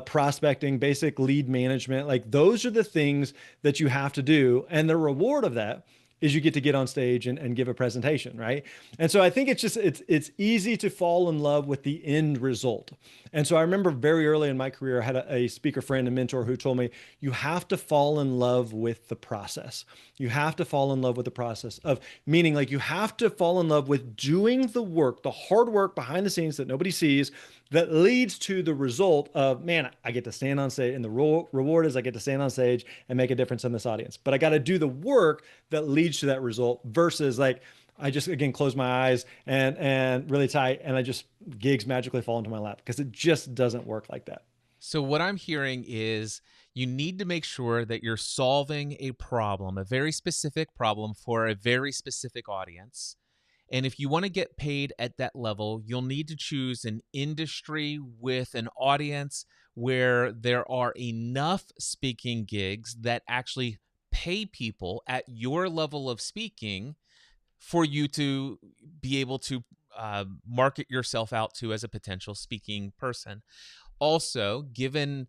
Speaker 2: prospecting, basic lead management. Like those are the things that you have to do. And the reward of that is you get to get on stage and give a presentation, right? And so I think it's easy to fall in love with the end result. And so I remember very early in my career, I had a speaker friend and mentor who told me, you have to fall in love with the process. You have to fall in love with the process of meaning like you have to fall in love with doing the work, the hard work behind the scenes that nobody sees that leads to the result of, man, I get to stand on stage and the reward is I get to stand on stage and make a difference in this audience. But I got to do the work that leads to that result versus like, I just again close my eyes and really tight and I just gigs magically fall into my lap because it just doesn't work like that.
Speaker 1: So what I'm hearing is you need to make sure that you're solving a problem, a very specific problem for a very specific audience. And if you want to get paid at that level, you'll need to choose an industry with an audience where there are enough speaking gigs that actually pay people at your level of speaking for you to be able to market yourself out to as a potential speaking person. Also, given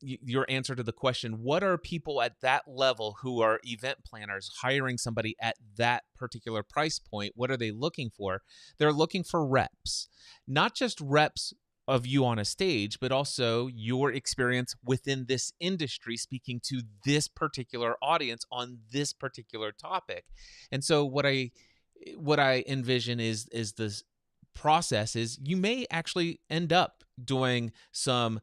Speaker 1: your answer to the question, what are people at that level who are event planners hiring somebody at that particular price point? What are they looking for? They're looking for reps, not just reps of you on a stage, but also your experience within this industry speaking to this particular audience on this particular topic. And so what I envision is this process is you may actually end up doing some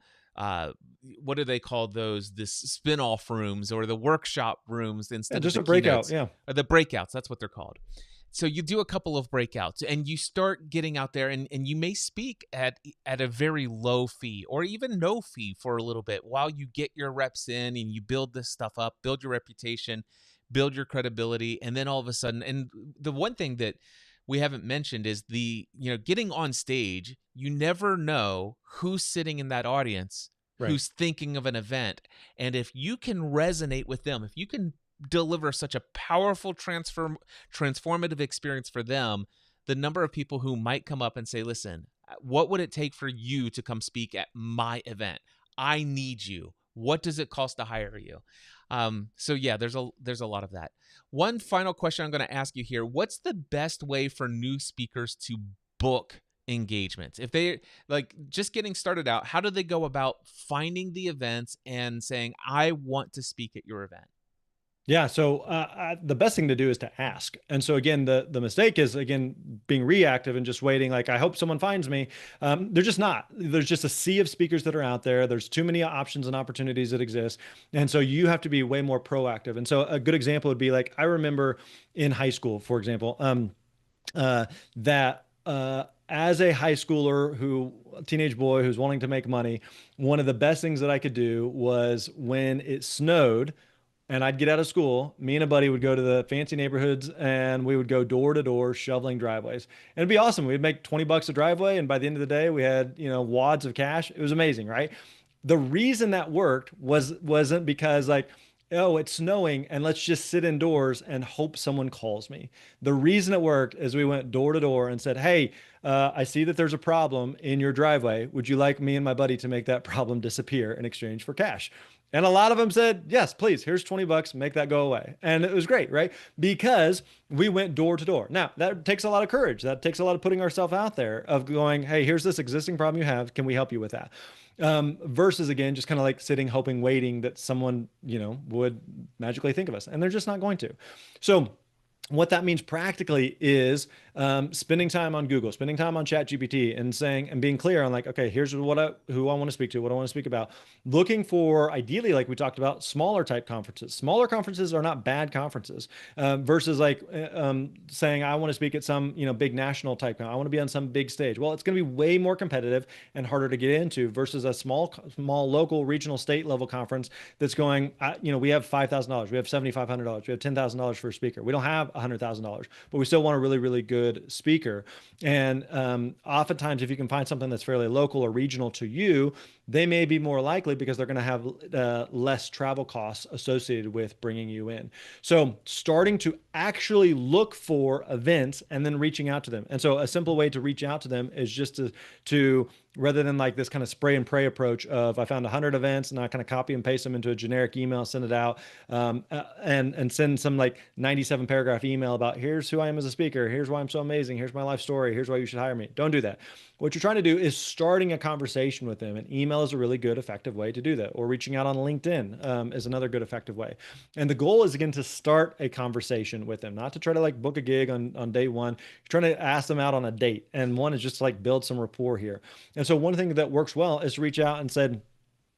Speaker 1: what do they call those, this spin-off rooms or the workshop rooms
Speaker 2: Yeah,
Speaker 1: instead of
Speaker 2: just
Speaker 1: the
Speaker 2: a breakout.
Speaker 1: keynotes,
Speaker 2: Yeah.
Speaker 1: or the breakouts, that's what they're called. So you do a couple of breakouts and you start getting out there and you may speak at a very low fee or even no fee for a little bit while you get your reps in and you build this stuff up, build your reputation, build your credibility. And then all of a sudden, and the one thing that we haven't mentioned is getting on stage, you never know who's sitting in that audience,
Speaker 2: Right.
Speaker 1: who's thinking of an event. And if you can resonate with them, if you can deliver such a powerful transformative experience for them, the number of people who might come up and say, listen, what would it take for you to come speak at my event? I need you. What does it cost to hire you? So yeah, there's a lot of that. One final question I'm going to ask you here. What's the best way for new speakers to book engagements? If they like just getting started out, how do they go about finding the events and saying, I want to speak at your event?
Speaker 2: Yeah. So the best thing to do is to ask. And so again, the mistake is again being reactive and just waiting. Like I hope someone finds me. They're just not. There's just a sea of speakers that are out there. There's too many options and opportunities that exist. And so you have to be way more proactive. And so a good example would be like I remember in high school, for example, that. As a high schooler a teenage boy who's wanting to make money, one of the best things that I could do was when it snowed and I'd get out of school, me and a buddy would go to the fancy neighborhoods and we would go door to door shoveling driveways. And it'd be awesome. We'd make 20 bucks a driveway. And by the end of the day, we had, wads of cash. It was amazing, right? The reason that worked wasn't because like, oh, it's snowing and let's just sit indoors and hope someone calls me. The reason it worked is we went door to door and said, hey, I see that there's a problem in your driveway. Would you like me and my buddy to make that problem disappear in exchange for cash? And a lot of them said, yes, please, here's $20, make that go away. And it was great, right? Because we went door to door. Now, that takes a lot of courage. That takes a lot of putting ourselves out there of going, hey, here's this existing problem you have. Can we help you with that? Versus again, just kind of like sitting, hoping, waiting that someone, would magically think of us. And they're just not going to. So what that means practically is spending time on Google, spending time on ChatGPT, and saying and being clear on like, okay, here's who I want to speak to, what I want to speak about. Looking for ideally, like we talked about, smaller type conferences. Smaller conferences are not bad conferences. Versus like saying I want to speak at some big national type. I want to be on some big stage. Well, it's going to be way more competitive and harder to get into versus a small local, regional, state level conference that's going. We have $5,000, we have $7,500, we have $10,000 for a speaker. We don't have $100,000, but we still want a really, really good speaker. And oftentimes, if you can find something that's fairly local or regional to you, they may be more likely because they're going to have less travel costs associated with bringing you in. So starting to actually look for events and then reaching out to them. And so a simple way to reach out to them is just to rather than like this kind of spray and pray approach of I found 100 events and I kind of copy and paste them into a generic email, send it out, and send some like 97 paragraph email about here's who I am as a speaker, here's why I'm so amazing, here's my life story, here's why you should hire me. Don't do that. What you're trying to do is starting a conversation with them, and email is a really good, effective way to do that. Or reaching out on LinkedIn is another good, effective way. And the goal is again to start a conversation with them, not to try to like book a gig on day one. You're trying to ask them out on a date, and one is just to like build some rapport here. And so one thing that works well is to reach out and said,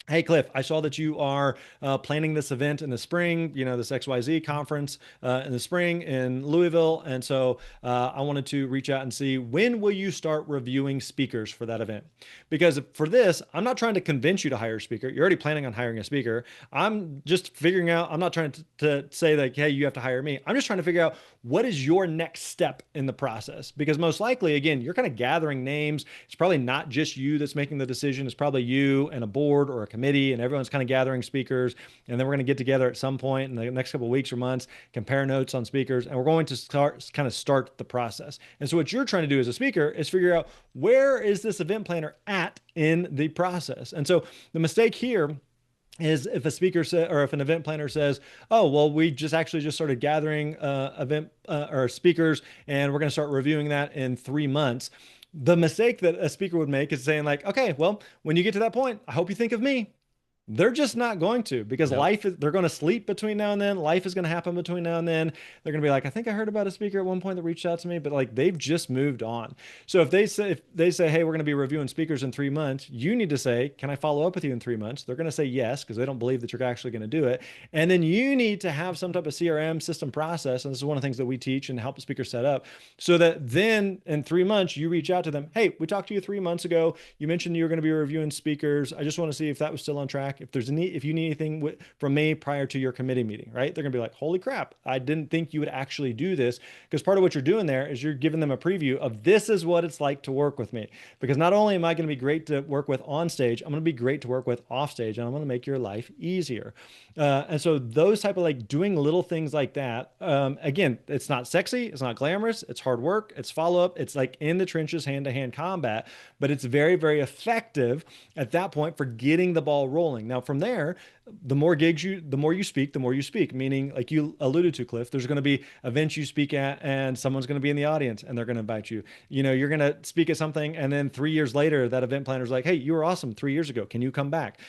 Speaker 2: hey, Cliff, I saw that you are planning this event in the spring, this XYZ conference in the spring in Louisville. And so I wanted to reach out and see when will you start reviewing speakers for that event? Because for this, I'm not trying to convince you to hire a speaker. You're already planning on hiring a speaker. I'm just figuring out, I'm not trying to say like, hey, you have to hire me. I'm just trying to figure out what is your next step in the process? Because most likely, again, you're kind of gathering names. It's probably not just you that's making the decision. It's probably you and a board or a committee, and everyone's kind of gathering speakers. And then we're going to get together at some point in the next couple of weeks or months, compare notes on speakers, and we're going to start the process. And so what you're trying to do as a speaker is figure out where is this event planner at in the process. And so the mistake here is if a speaker or if an event planner says, oh, well, we just started gathering event or speakers, and we're going to start reviewing that in 3 months. The mistake that a speaker would make is saying like, okay, well, when you get to that point, I hope you think of me. They're just not going to, because
Speaker 1: Nope.
Speaker 2: they're going to sleep between now and then. Life is going to happen between now and then. They're going to be like, I think I heard about a speaker at one point that reached out to me, but like they've just moved on. So if they say, hey, we're going to be reviewing speakers in 3 months, you need to say, can I follow up with you in 3 months? They're going to say yes, because they don't believe that you're actually going to do it. And then you need to have some type of CRM system process. And this is one of the things that we teach and help the speaker set up, so that then in 3 months, you reach out to them. Hey, we talked to you 3 months ago. You mentioned you were going to be reviewing speakers. I just want to see if that was still on track. If you need anything from me prior to your committee meeting, right? They're gonna be like, holy crap, I didn't think you would actually do this. Because part of what you're doing there is you're giving them a preview of this is what it's like to work with me. Because not only am I going to be great to work with on stage, I'm going to be great to work with off stage, and I'm going to make your life easier. And so those type of like doing little things like that, again, it's not sexy, it's not glamorous, it's hard work, it's follow up, it's like in the trenches, hand to hand combat, but it's very, very effective at that point for getting the ball rolling. Now from there, the more you speak, the more you speak, meaning like you alluded to, Cliff, there's going to be events you speak at and someone's going to be in the audience and they're going to invite you. You're going to speak at something, and then 3 years later, that event planner is like, hey, you were awesome 3 years ago. Can you come back?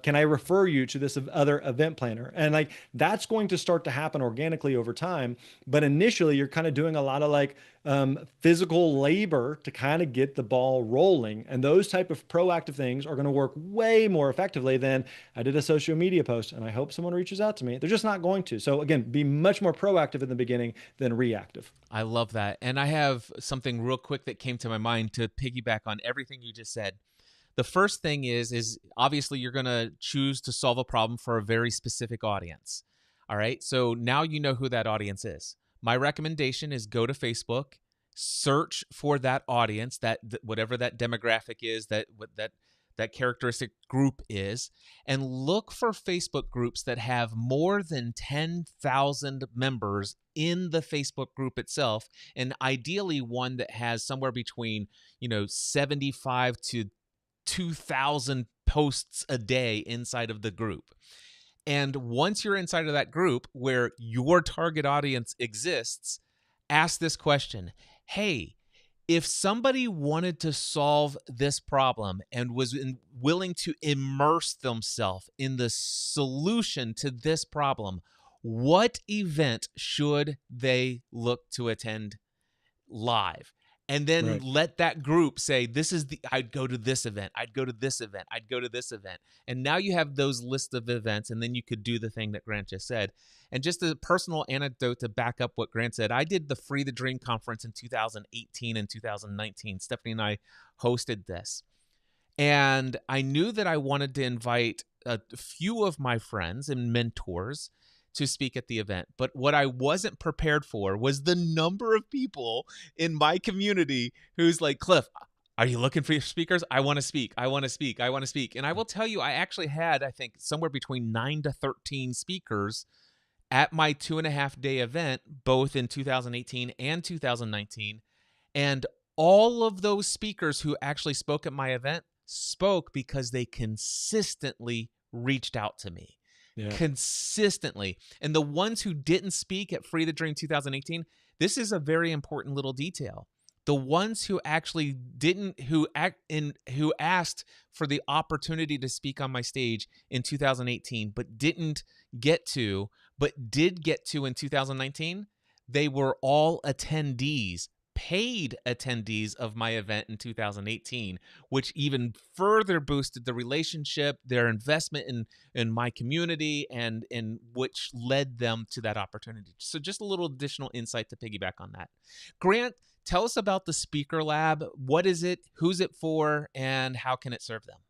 Speaker 2: Can I refer you to this other event planner? And like, that's going to start to happen organically over time. But initially you're kind of doing a lot of like physical labor to kind of get the ball rolling. And those type of proactive things are going to work way more effectively than I did a social media post and I hope someone reaches out to me. They're just not going to. So again, be much more proactive in the beginning than reactive.
Speaker 1: I love that. And I have something real quick that came to my mind to piggyback on everything you just said. The first thing is obviously you're going to choose to solve a problem for a very specific audience. All right. So now you know who that audience is. My recommendation is go to Facebook, search for that audience, that whatever that demographic is, that characteristic group is, and look for Facebook groups that have more than 10,000 members in the Facebook group itself, and ideally one that has somewhere between 75 to 2,000 posts a day inside of the group. And once you're inside of that group where your target audience exists, ask this question. Hey, if somebody wanted to solve this problem and was willing to immerse themselves in the solution to this problem, what event should they look to attend live? And then
Speaker 2: Right.
Speaker 1: let that group say, I'd go to this event, I'd go to this event, I'd go to this event. And now you have those list of events, and then you could do the thing that Grant just said. And just a personal anecdote to back up what Grant said, I did the Free the Dream conference in 2018 and 2019. Stephanie and I hosted this. And I knew that I wanted to invite a few of my friends and mentors to speak at the event. But what I wasn't prepared for was the number of people in my community who's like, Cliff, are you looking for speakers? I want to speak. I want to speak. I want to speak. And I will tell you, I actually had, I think, somewhere between 9 to 13 speakers at my 2.5-day event, both in 2018 and 2019. And all of those speakers who actually spoke at my event spoke because they consistently reached out to me.
Speaker 2: Yeah.
Speaker 1: Consistently. And the ones who didn't speak at Free the Dream 2018, this is a very important little detail. The ones who actually didn't, who asked for the opportunity to speak on my stage in 2018, but didn't get to, but did get to in 2019, they were all attendees, paid attendees of my event in 2018, which even further boosted the relationship, their investment in my community, and which led them to that opportunity. So just a little additional insight to piggyback on that. Grant, tell us about the Speaker Lab. What is it? Who's it for? And how can it serve them?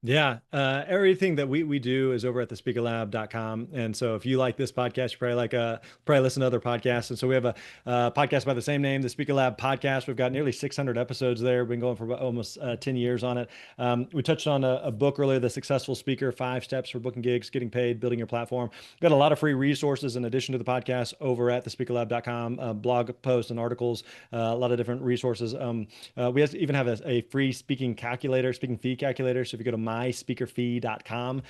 Speaker 2: Yeah, everything that we do is over at thespeakerlab.com. And so if you like this podcast, you probably listen to other podcasts. And so we have a podcast by the same name, the Speaker Lab podcast. We've got nearly 600 episodes there. We've been going for about almost 10 years on it. We touched on a book earlier, The Successful Speaker, 5 Steps for Booking Gigs, Getting Paid, Building Your Platform. We've got a lot of free resources in addition to the podcast over at thespeakerlab.com, blog posts and articles, a lot of different resources. We even have a free speaking fee calculator. So if you go to myspeakerfee.com,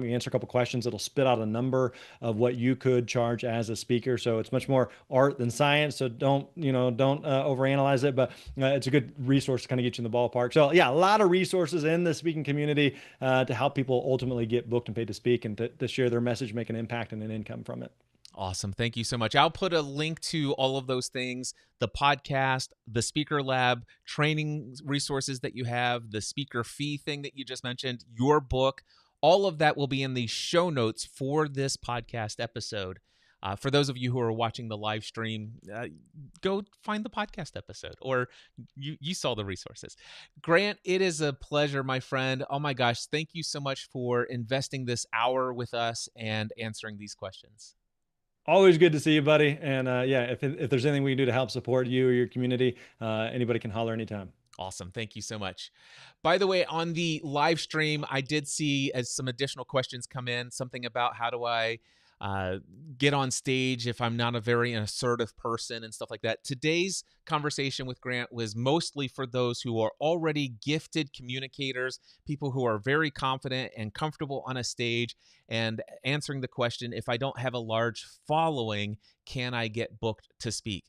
Speaker 2: you answer a couple questions, it'll spit out a number of what you could charge as a speaker. So it's much more art than science. So don't overanalyze it, but it's a good resource to kind of get you in the ballpark. So yeah, a lot of resources in the speaking community to help people ultimately get booked and paid to speak and to share their message, make an impact and an income from it.
Speaker 1: Awesome. Thank you so much. I'll put a link to all of those things, the podcast, the Speaker Lab, training resources that you have, the speaker fee thing that you just mentioned, your book. All of that will be in the show notes for this podcast episode. For those of you who are watching the live stream, go find the podcast episode, or you saw the resources. Grant, it is a pleasure, my friend. Oh my gosh, thank you so much for investing this hour with us and answering these questions.
Speaker 2: Always good to see you, buddy. And if there's anything we can do to help support you or your community, anybody can holler anytime.
Speaker 1: Awesome. Thank you so much. By the way, on the live stream, I did see as some additional questions come in, something about how do I get on stage if I'm not a very assertive person and stuff like that. Today's conversation with Grant was mostly for those who are already gifted communicators, people who are very confident and comfortable on a stage, and answering the question, if I don't have a large following, can I get booked to speak?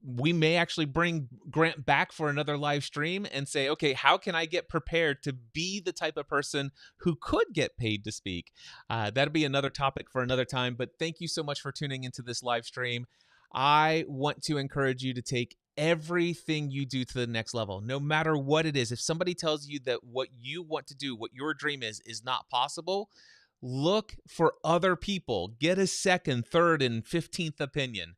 Speaker 1: We may actually bring Grant back for another live stream and say, okay, how can I get prepared to be the type of person who could get paid to speak? That'll be another topic for another time, but thank you so much for tuning into this live stream. I want to encourage you to take everything you do to the next level, no matter what it is. If somebody tells you that what you want to do, what your dream is not possible, look for other people. Get a second, third, and 15th opinion.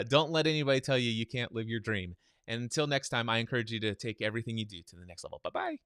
Speaker 1: Don't let anybody tell you you can't live your dream. And until next time, I encourage you to take everything you do to the next level. Bye-bye.